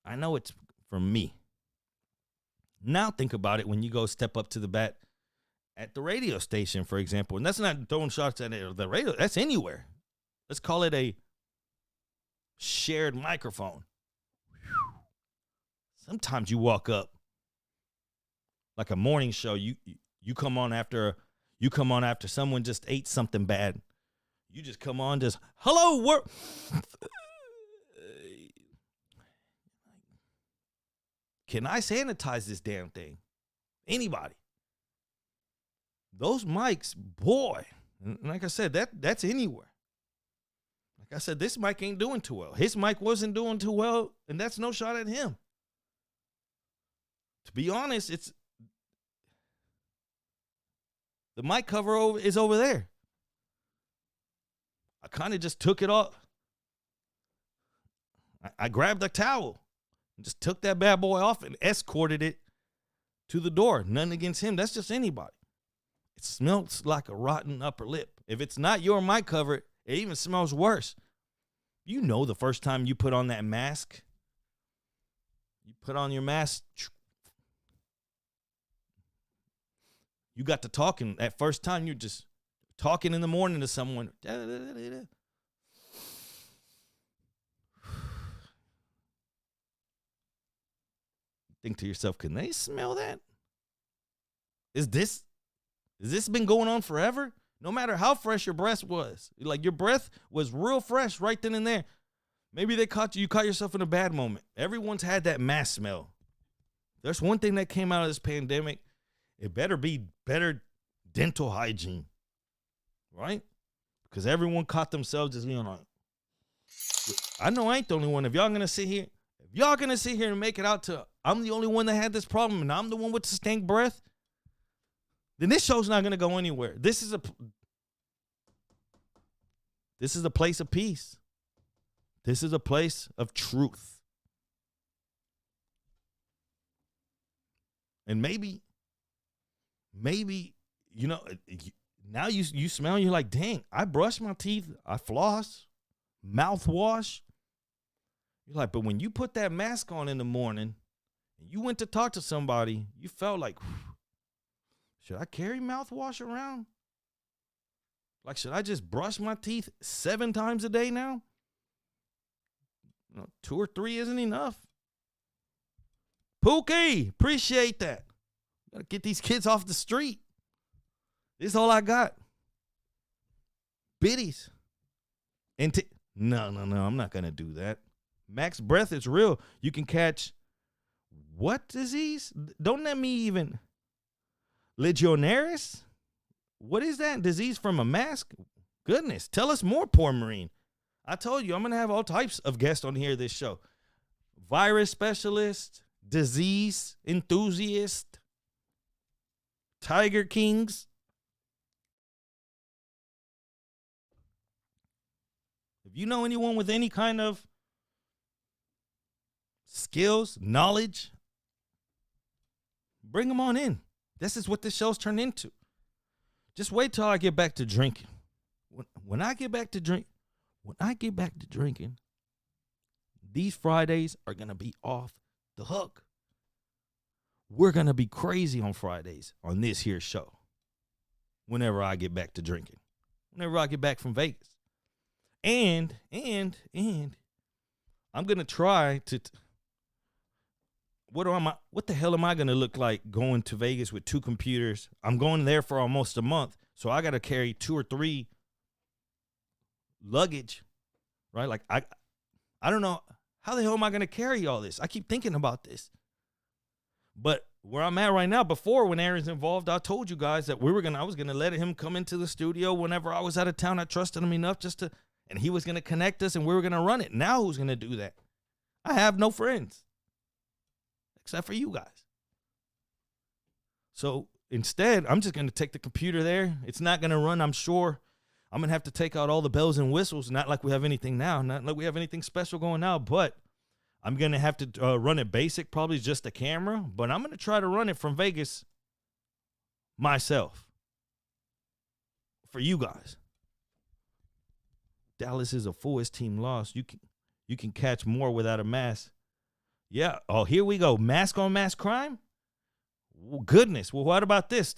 I know it's from me. Now think about it when you go step up to the bat at the radio station, for example. And that's not throwing shots at the radio. That's anywhere. Let's call it a shared microphone. Sometimes you walk up like a morning show. You come on after someone just ate something bad. You just come on, just hello, work. Can I sanitize this damn thing? Anybody? Those mics, boy. And like I said, that's anywhere. Like I said, this mic ain't doing too well. His mic wasn't doing too well, and that's no shot at him. To be honest, the mic cover is over there. I kind of just took it off. I grabbed a towel and just took that bad boy off and escorted it to the door. Nothing against him. That's just anybody. It smells like a rotten upper lip. If it's not your mic cover, it even smells worse. You know the first time you put on that mask, you put on your mask, you got to talking. That first time you're just talking in the morning to someone. Think to yourself, can they smell that? Is this been going on forever? No matter how fresh your breath was. Like your breath was real fresh right then and there. Maybe you caught yourself in a bad moment. Everyone's had that mask smell. There's one thing that came out of this pandemic. It better be better dental hygiene. Right? Because everyone caught themselves just being like, I know I ain't the only one. If y'all gonna sit here and make it out to I'm the only one that had this problem and I'm the one with the stank breath, then this show's not gonna go anywhere. This is a place of peace. This is a place of truth. And maybe, now you smell, you're like, dang, I brush my teeth, I floss, mouthwash. You're like, but when you put that mask on in the morning and you went to talk to somebody, you felt like, should I carry mouthwash around? Like, should I just brush my teeth 7 times a day now? 2 or 3 isn't enough. Pookie, appreciate that. Gotta get these kids off the street. This is all I got. Biddies. No, I'm not gonna do that. Max breath is real. You can catch what disease? Don't let me even. Legionnaires? What is that? Disease from a mask? Goodness, tell us more, poor Marine. I told you, I'm going to have all types of guests on here this show. Virus specialist, disease enthusiast, Tiger Kings. If you know anyone with any kind of skills, knowledge, bring them on in. This is what this show's turned into. Just wait till I get back to drinking. When I get back to drinking, these Fridays are going to be off the hook. We're going to be crazy on Fridays on this here show. Whenever I get back to drinking. Whenever I get back from Vegas. And I'm going to try to what the hell am I going to look like going to Vegas with 2 computers? I'm going there for almost a month, so I got to carry 2 or 3 luggage, right? Like I don't know how the hell am I going to carry all this? I keep thinking about this. But where I'm at right now, before when Aaron's involved, I told you guys that I was gonna let him come into the studio whenever I was out of town. I trusted him enough and he was gonna connect us and we were gonna run it. Now who's gonna do that? I have no friends. Except for you guys. So instead, I'm just gonna take the computer there. It's not gonna run, I'm sure. I'm gonna have to take out all the bells and whistles, not like we have anything now, not like we have anything special going now, but I'm going to have to run it basic, probably just a camera, but I'm going to try to run it from Vegas myself for you guys. Dallas is a full team loss. You can catch more without a mask. Yeah. Oh, here we go. Mask on mask crime? Well, goodness. Well, what about this?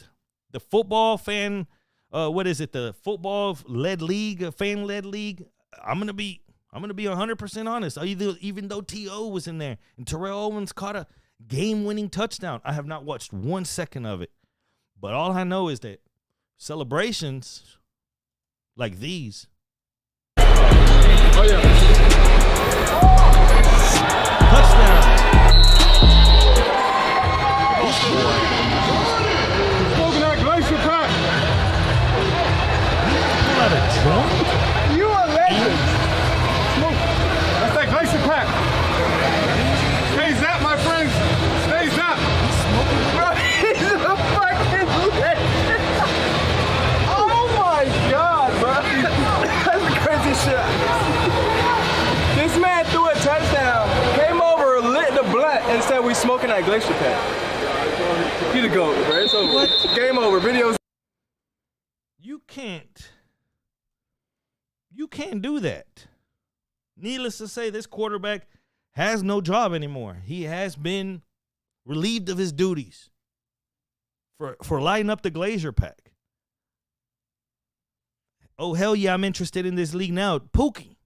The football fan, the football-led league, fan-led league? I'm going to be 100% honest. Even though T.O. was in there and Terrell Owens caught a game-winning touchdown, I have not watched 1 second of it. But all I know is that celebrations like these. Oh, yeah. Touchdown.
Smoking that Glacier Pack.
Pull out a joint?
You a legend. That's that Glacier Pack. Stay zap, my friends. Stay zap. Bro, he's a fucking legend. Oh my God, bro. That's the crazy shit. This man threw a touchdown, came over, lit the blunt, and said we smoking that Glacier Pack. He the GOAT, bro. It's over.
What?
Game over. Videos.
You can't do that. Needless to say, this quarterback has no job anymore. He has been relieved of his duties for lighting up the Glacier Pack. Oh, hell yeah, I'm interested in this league now. Pookie,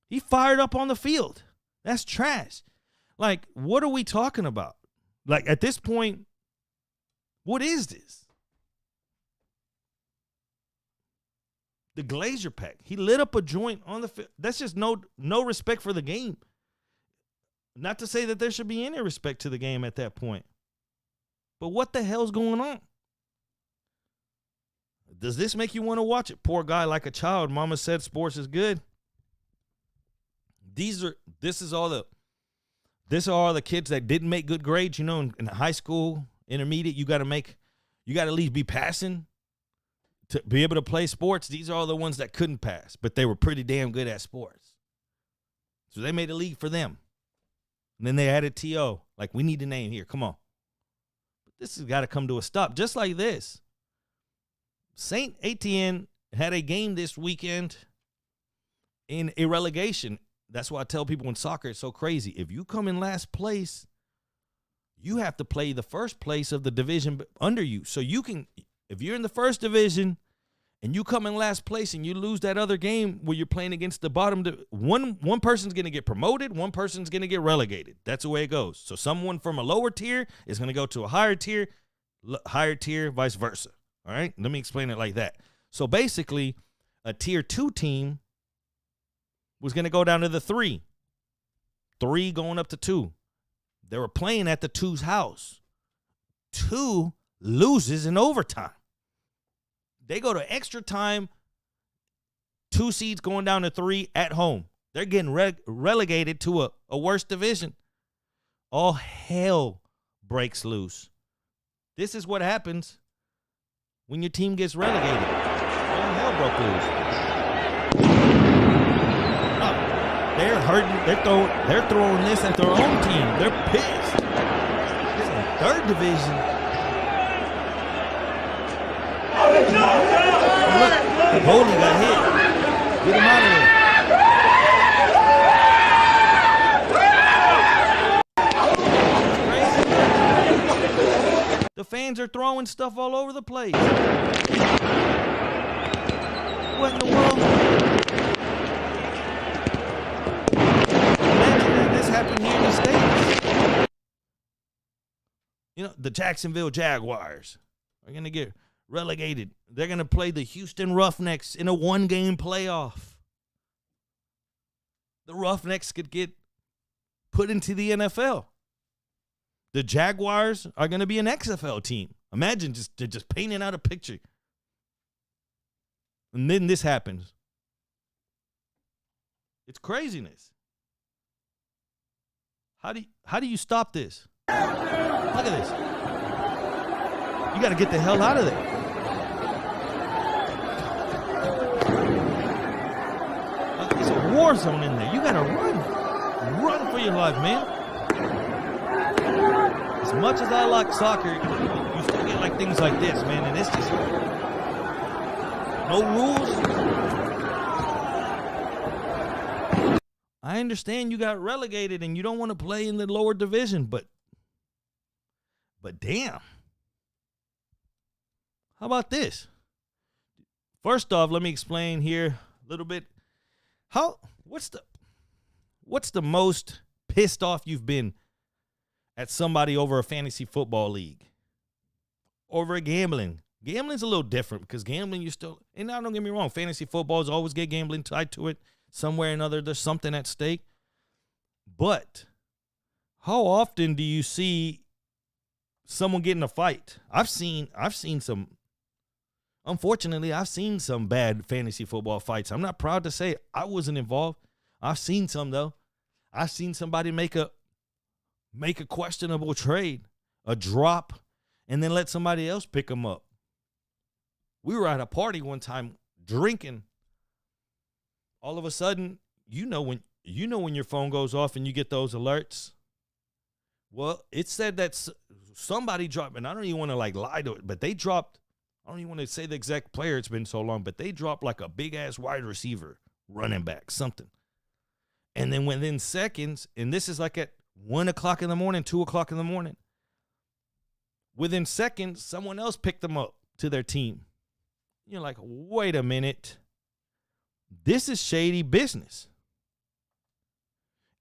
he fired up on the field. That's trash. Like, what are we talking about? Like, at this point, what is this? The Glacier Pack. He lit up a joint on the field. That's just no respect for the game. Not to say that there should be any respect to the game at that point. But what the hell's going on? Does this make you want to watch it? Poor guy like a child. Mama said sports is good. This is all the kids that didn't make good grades. You know, in high school, intermediate, you got to at least be passing to be able to play sports. These are all the ones that couldn't pass, but they were pretty damn good at sports. So they made a league for them. And then they added T.O. Like, we need a name here. Come on. But this has got to come to a stop. Just like this. Saint Etienne had a game this weekend in a relegation. That's why I tell people in soccer it's so crazy. If you come in last place, you have to play the first place of the division under you. So you can, if you're in the first division and you come in last place and you lose that other game where you're playing against the bottom, one person's going to get promoted, one person's going to get relegated. That's the way it goes. So someone from a lower tier is going to go to a higher tier, vice versa. All right, let me explain it like that. So basically, a tier 2 team was going to go down to the 3 going up to 2. They were playing at the 2's house. 2 loses in overtime. They go to extra time, 2 seeds going down to 3 at home. They're getting relegated to a worse division. All hell breaks loose. This is what happens when your team gets relegated. All hell broke loose. hurting. They're throwing this at their own team. They're pissed. It's in third division. Look, Holy got hit. Get him out of there. The fans are throwing stuff all over the place. What in the world? Imagine this happened here in the States. You know, the Jacksonville Jaguars are going to get relegated. They're going to play the Houston Roughnecks in a one-game playoff. The Roughnecks could get put into the NFL. The Jaguars are going to be an XFL team. Imagine just painting out a picture. And then this happens. It's craziness. How do you stop this? Look at this. You got to get the hell out of there. It's a war zone in there. You got to run. Run for your life, man. As much as I like soccer, you still get like things like this, man, and it's just no rules. I understand you got relegated and you don't want to play in the lower division, but damn. How about this? First off, let me explain here a little bit. What's the most pissed off you've been at somebody over a fantasy football league? Over gambling. Gambling's a little different because gambling you still, and now don't get me wrong, fantasy footballs always get gambling tied to it. Somewhere or another, there's something at stake. But how often do you see someone get in a fight? I've seen some, unfortunately, I've seen some bad fantasy football fights. I'm not proud to say I wasn't involved. I've seen some, though. I've seen somebody make a questionable trade, a drop, and then let somebody else pick them up. We were at a party one time drinking. All of a sudden, you know when your phone goes off and you get those alerts. Well, it said that somebody dropped, and I don't even want to lie to it, but they dropped. I don't even want to say the exact player. It's been so long, but they dropped like a big ass wide receiver, running back, something. And then within seconds, and this is like at 1 o'clock in the morning, 2 o'clock in the morning. Within seconds, someone else picked them up to their team. You're like, wait a minute. This is shady business.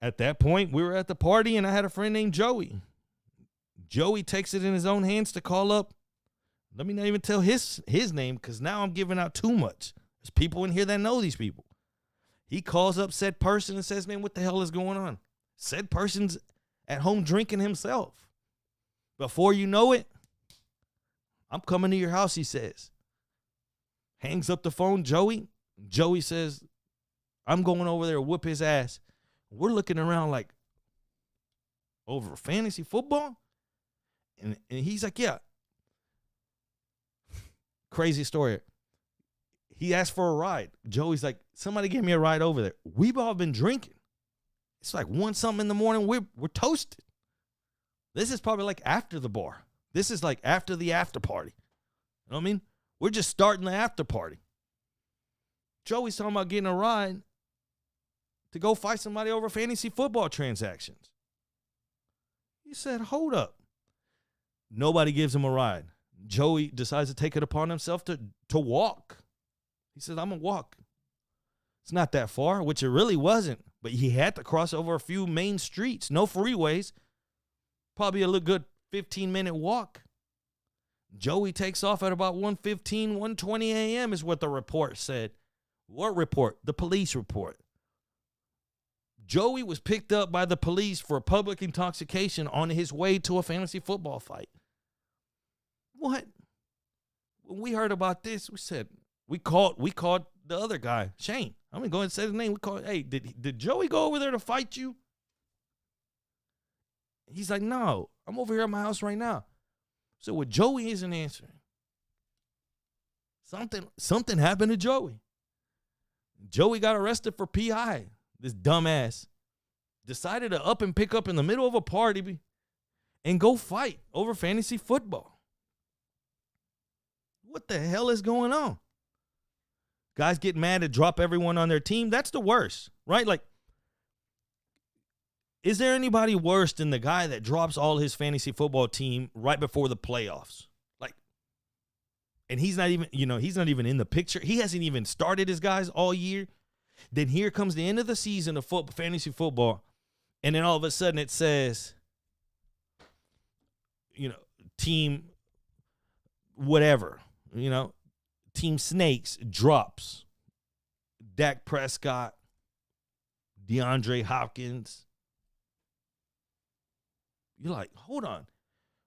At that point, we were at the party, and I had a friend named Joey. Joey takes it in his own hands to call up. Let me not even tell his name because now I'm giving out too much. There's people in here that know these people. He calls up said person and says, man, what the hell is going on? Said person's at home drinking himself. Before you know it, I'm coming to your house, he says. Hangs up the phone, Joey. Joey says, I'm going over there to whoop his ass. We're looking around like, over fantasy football? And he's like, yeah. Crazy story. He asked for a ride. Joey's like, somebody give me a ride over there. We've all been drinking. It's like 1 something in the morning. We're toasted. This is probably like after the bar. This is like after the after party. You know what I mean? We're just starting the after party. Joey's talking about getting a ride to go fight somebody over fantasy football transactions. He said, hold up. Nobody gives him a ride. Joey decides to take it upon himself to walk. He said, I'm going to walk. It's not that far, which it really wasn't. But he had to cross over a few main streets. No freeways. Probably a little good 15-minute walk. Joey takes off at about 1:15, 1:20 a.m. is what the report said. What report? The police report. Joey was picked up by the police for public intoxication on his way to a fantasy football fight. What? When we heard about this, we called the other guy, Shane. I'm going to go ahead and say his name. We called, hey, did Joey go over there to fight you? He's like, no, I'm over here at my house right now. So what Joey isn't answering. Something happened to Joey. Joey got arrested for PI. This dumbass. decided to up and pick up in the middle of a party and go fight over fantasy football. What the hell is going on? Guys get mad and drop everyone on their team. That's the worst, right? Like, is there anybody worse than the guy that drops all his fantasy football team right before the playoffs? Like, and he's not even in the picture. He hasn't even started his guys all year. Then here comes the end of the season of fantasy football, and then all of a sudden it says, team whatever, Team Snakes drops Dak Prescott, DeAndre Hopkins. You're like, hold on.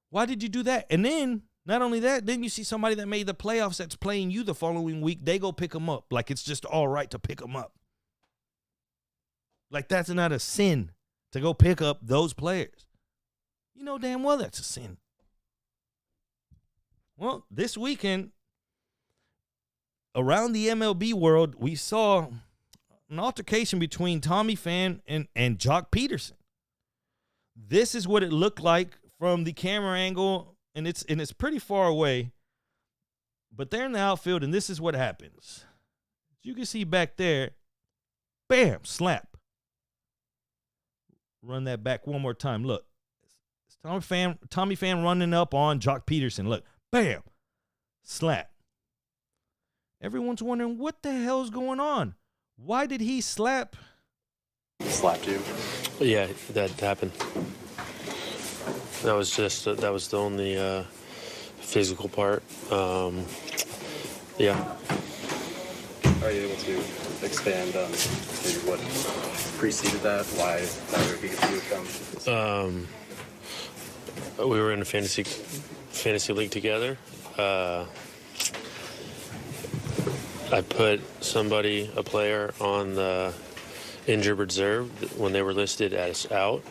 Why did you do that? And then, not only that, then you see somebody that made the playoffs that's playing you the following week. They go pick them up. Like it's just all right to pick them up. Like that's not a sin to go pick up those players. You know damn well that's a sin. Well, this weekend, around the MLB world, we saw an altercation between Tommy Pham and Jock Peterson. This is what it looked like from the camera angle, and it's pretty far away. But they're in the outfield, and this is what happens. As you can see back there, bam, slap. Run that back one more time. Look, it's Tommy Pham running up on Jock Peterson. Look, bam, slap. Everyone's wondering what the hell's going on. Why did he slap?
Slapped you? Yeah, that happened. That was the only physical part. Yeah.
Are you able to expand on maybe what preceded that? Why that would be a outcome?
We were in a fantasy league together. I put a player on the injured reserve when they were listed as out,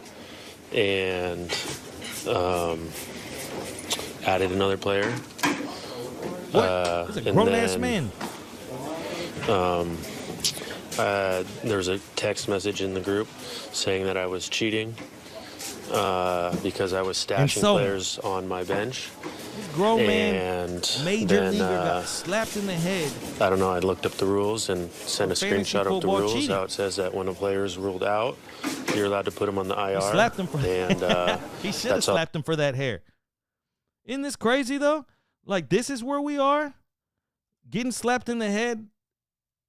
and added another player.
What? He's a grown-ass man.
There was a text message in the group saying that I was cheating because I was stashing players on my bench.
Grown man,
and
major
then,
leaguer got slapped in the head.
I don't know. I looked up the rules and sent a screenshot of the rules.
Cheating.
How it says that when a player is ruled out, you're allowed to put him on the IR.
He slapped him for
and
he should have slapped him for that hair. Isn't this crazy though? Like this is where we are, getting slapped in the head.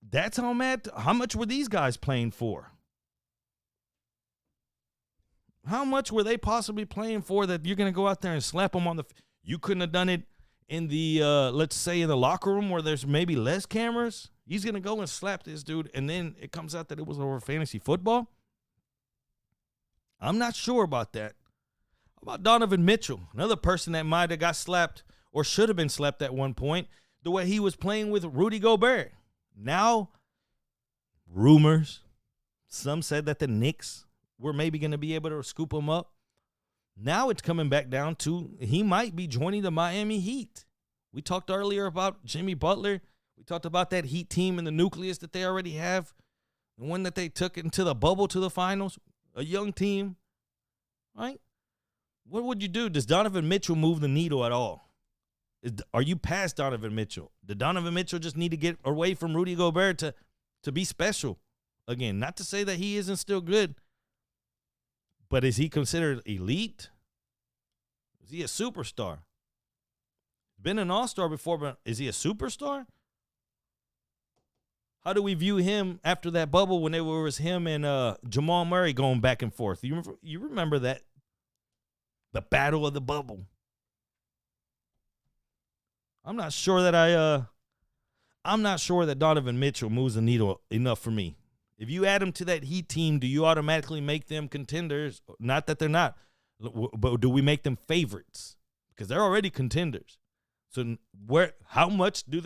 That's how mad. How much were these guys playing for? How much were they possibly playing for that you're going to go out there and slap them on the... You couldn't have done it in the, let's say, in the locker room where there's maybe less cameras. He's going to go and slap this dude, and then it comes out that it was over fantasy football. I'm not sure about that. How about Donovan Mitchell, another person that might have got slapped or should have been slapped at one point, the way he was playing with Rudy Gobert. Now, rumors, some said that the Knicks were maybe going to be able to scoop him up. Now it's coming back down to he might be joining the Miami Heat. We talked earlier about Jimmy Butler. We talked about that Heat team and the nucleus that they already have. The one that they took into the bubble to the finals. A young team. Right? What would you do? Does Donovan Mitchell move the needle at all? Are you past Donovan Mitchell? Did Donovan Mitchell just need to get away from Rudy Gobert to be special? Again, not to say that he isn't still good. But is he considered elite? Is he a superstar? Been an all-star before, but is he a superstar? How do we view him after that bubble when it was him and Jamal Murray going back and forth? You remember that? The battle of the bubble. I'm not sure that Donovan Mitchell moves the needle enough for me. If you add them to that Heat team, do you automatically make them contenders? Not that they're not, but do we make them favorites? Because they're already contenders. So how much do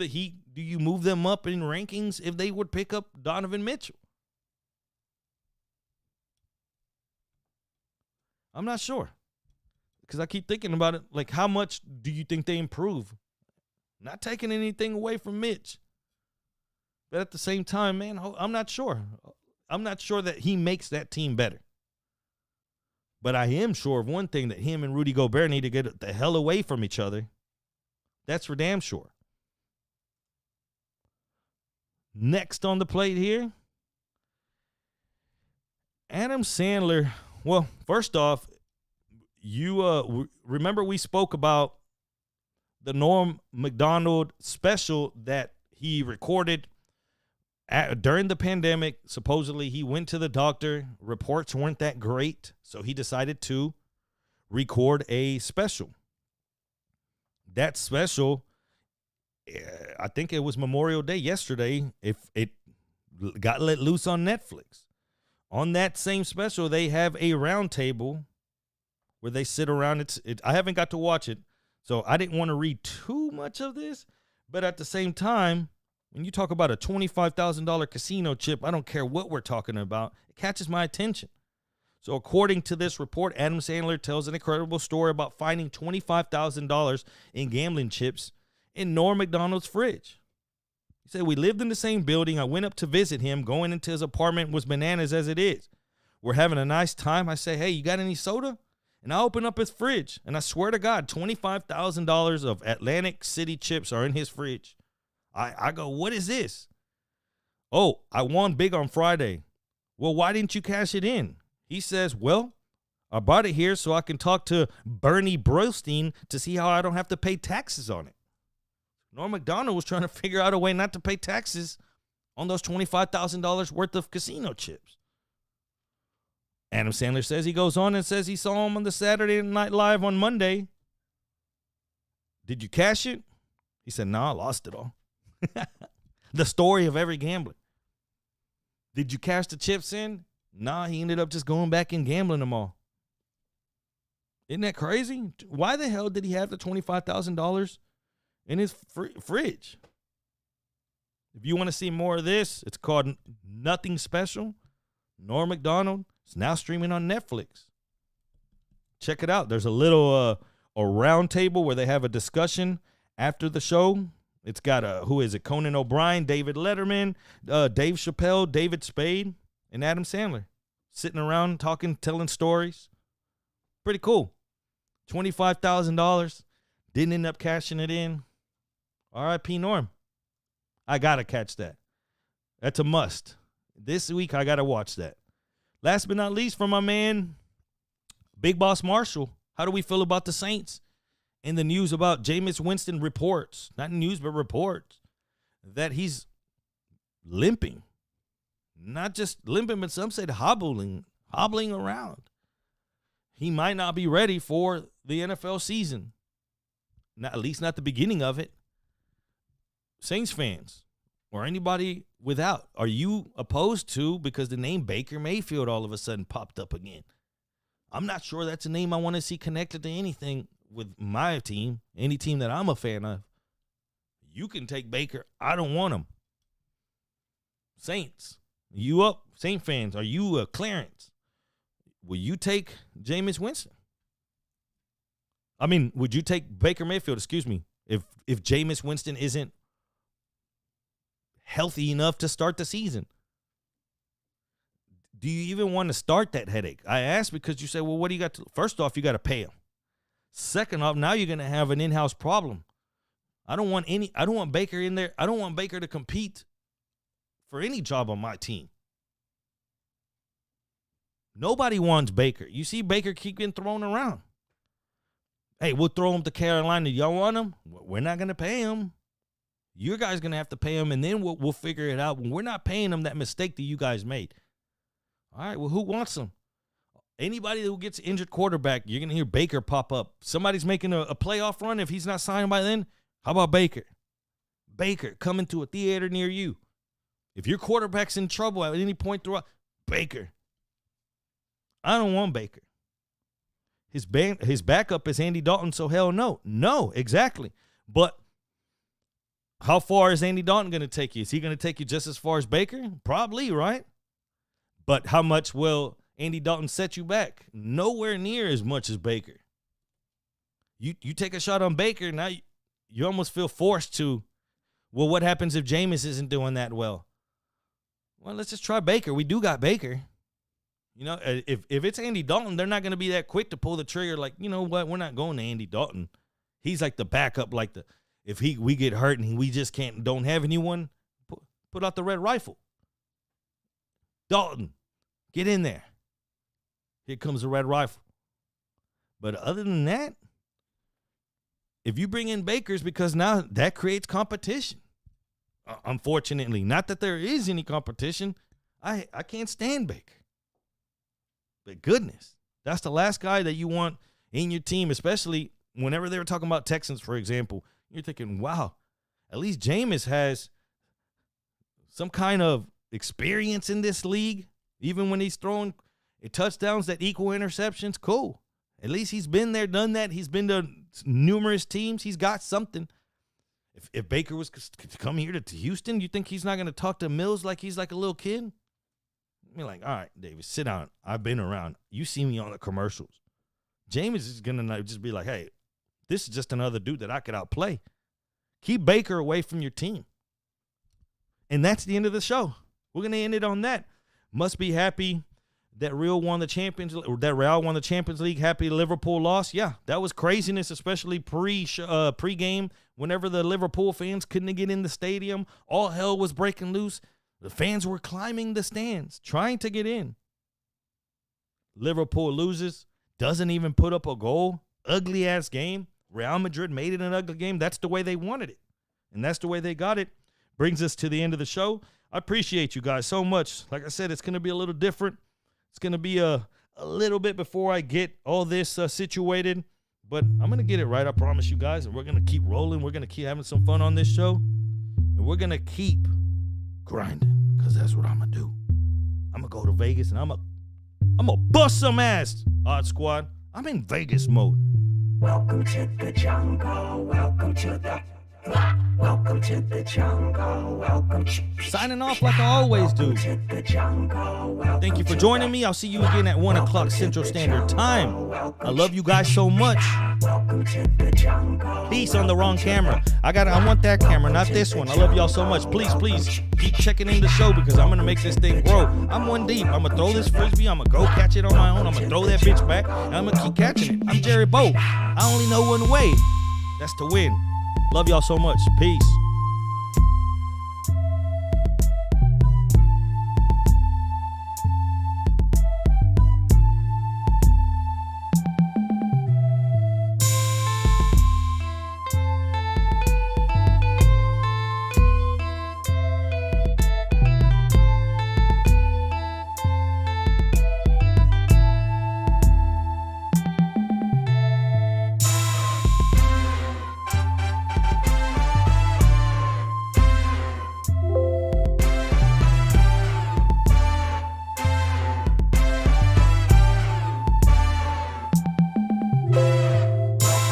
you move them up in rankings if they would pick up Donovan Mitchell? I'm not sure. Because I keep thinking about it. Like, how much do you think they improve? Not taking anything away from Mitch. But at the same time, man, I'm not sure. I'm not sure that he makes that team better. But I am sure of one thing, that him and Rudy Gobert need to get the hell away from each other. That's for damn sure. Next on the plate here, Adam Sandler. Well, first off, you remember we spoke about the Norm Macdonald special that he recorded during the pandemic. Supposedly he went to the doctor. Reports weren't that great, so he decided to record a special. That special, I think it was Memorial Day yesterday, if it got let loose on Netflix. On that same special, they have a round table where they sit around. I haven't got to watch it, so I didn't want to read too much of this. But at the same time, when you talk about a $25,000 casino chip, I don't care what we're talking about. It catches my attention. So according to this report, Adam Sandler tells an incredible story about finding $25,000 in gambling chips in Norm Macdonald's fridge. He said, we lived in the same building. I went up to visit him. Going into his apartment was bananas as it is. We're having a nice time. I say, hey, you got any soda? And I open up his fridge, and I swear to God, $25,000 of Atlantic City chips are in his fridge. I go, what is this? Oh, I won big on Friday. Well, why didn't you cash it in? He says, well, I bought it here so I can talk to Bernie Brostein to see how I don't have to pay taxes on it. Norm Macdonald was trying to figure out a way not to pay taxes on those $25,000 worth of casino chips. Adam Sandler says he goes on and says he saw him on the Saturday Night Live on Monday. Did you cash it? He said, no, I lost it all. The story of every gambler. Did you cash the chips in? Nah, he ended up just going back and gambling them all. Isn't that crazy? Why the hell did he have the $25,000 in his fridge? If you want to see more of this, it's called Nothing Special. Norm Macdonald. It's now streaming on Netflix. Check it out. There's a little a round table where they have a discussion after the show. It's got who is it? Conan O'Brien, David Letterman, Dave Chappelle, David Spade, and Adam Sandler sitting around talking, telling stories. Pretty cool. $25,000. Didn't end up cashing it in. R.I.P. Norm. I got to catch that. That's a must. This week, I got to watch that. Last but not least, from my man, Big Boss Marshall. How do we feel about the Saints? And the news about Jameis Winston reports, not news, but reports, that he's limping. Not just limping, but some said hobbling around. He might not be ready for the NFL season. Not, at least not the beginning of it. Saints fans, or anybody without, are you opposed to, because the name Baker Mayfield all of a sudden popped up again? I'm not sure that's a name I want to see connected to anything with my team, any team that I'm a fan of. You can take Baker. I don't want him. Saints, you up? Saint fans, are you Clarence? Will you take Jameis Winston? I mean, would you take Baker Mayfield, excuse me, if Jameis Winston isn't healthy enough to start the season? Do you even want to start that headache? I ask because you say, well, what do you got to? First off, you got to pay him. Second off, now you're going to have an in-house problem. I don't want Baker in there. I don't want Baker to compete for any job on my team. Nobody wants Baker. You see Baker keep getting thrown around. Hey, we'll throw him to Carolina. Y'all want him? We're not going to pay him. You guys going to have to pay him, and then we'll figure it out. When we're not paying him that mistake that you guys made. All right, well, who wants him? Anybody who gets injured quarterback, you're going to hear Baker pop up. Somebody's making a playoff run. If he's not signed by then, how about Baker? Baker coming to a theater near you. If your quarterback's in trouble at any point throughout, Baker. I don't want Baker. His backup is Andy Dalton, so hell no. No, exactly. But how far is Andy Dalton going to take you? Is he going to take you just as far as Baker? Probably, right? But how much will Andy Dalton set you back? Nowhere near as much as Baker. You take a shot on Baker, now you almost feel forced to, well, what happens if Jameis isn't doing that well? Well, let's just try Baker. We do got Baker. You know, if it's Andy Dalton, they're not going to be that quick to pull the trigger. Like, you know what? We're not going to Andy Dalton. He's like the backup. Like if we get hurt and we just don't have anyone, put out the red rifle. Dalton, get in there. Here comes the red rifle. But other than that, if you bring in Baker's, because now that creates competition. Unfortunately, not that there is any competition. I can't stand Baker. But goodness, that's the last guy that you want in your team, especially whenever they were talking about Texans, for example. You're thinking, wow, at least Jameis has some kind of experience in this league, even when he's throwing touchdowns that equal interceptions. Cool. At least he's been there, done that. He's been to numerous teams. He's got something. If Baker was to come here to Houston, you think he's not going to talk to Mills like he's like a little kid? You're like, all right, David, sit down. I've been around. You see me on the commercials. Jameis is going to just be like, hey, this is just another dude that I could outplay. Keep Baker away from your team. And that's the end of the show. We're going to end it on that. Must be happy that Real won the Real won the Champions League. Happy Liverpool lost. Yeah, that was craziness, especially pre-game. Whenever the Liverpool fans couldn't get in the stadium, all hell was breaking loose. The fans were climbing the stands, trying to get in. Liverpool loses, doesn't even put up a goal. Ugly-ass game. Real Madrid made it an ugly game. That's the way they wanted it, and that's the way they got it. Brings us to the end of the show. I appreciate you guys so much. Like I said, it's going to be a little different. It's going to be a little bit before I get all this situated, but I'm going to get it right, I promise you guys, and we're going to keep rolling. We're going to keep having some fun on this show, and we're going to keep grinding, because that's what I'm going to do. I'm going to go to Vegas, and I'm going to bust some ass, Odd Squad. I'm in Vegas mode.
Welcome to the jungle. Welcome to the Welcome to the jungle. Welcome.
Signing off like I always do.
To the jungle. Welcome.
Thank you for joining me. I'll see you again at 1 o'clock Central Standard Time. I love you guys so much.
Welcome to the jungle.
Peace on the wrong camera. I want that camera, not this one. I love y'all so much. Please keep checking in the show, because I'm gonna make this thing grow. I'm one deep. I'm gonna throw this frisbee. I'm gonna go catch it on my own. I'm gonna throw that bitch back, and I'm gonna keep catching it. I'm Jerry Bow. I only know one way. That's to win. Love y'all so much. Peace.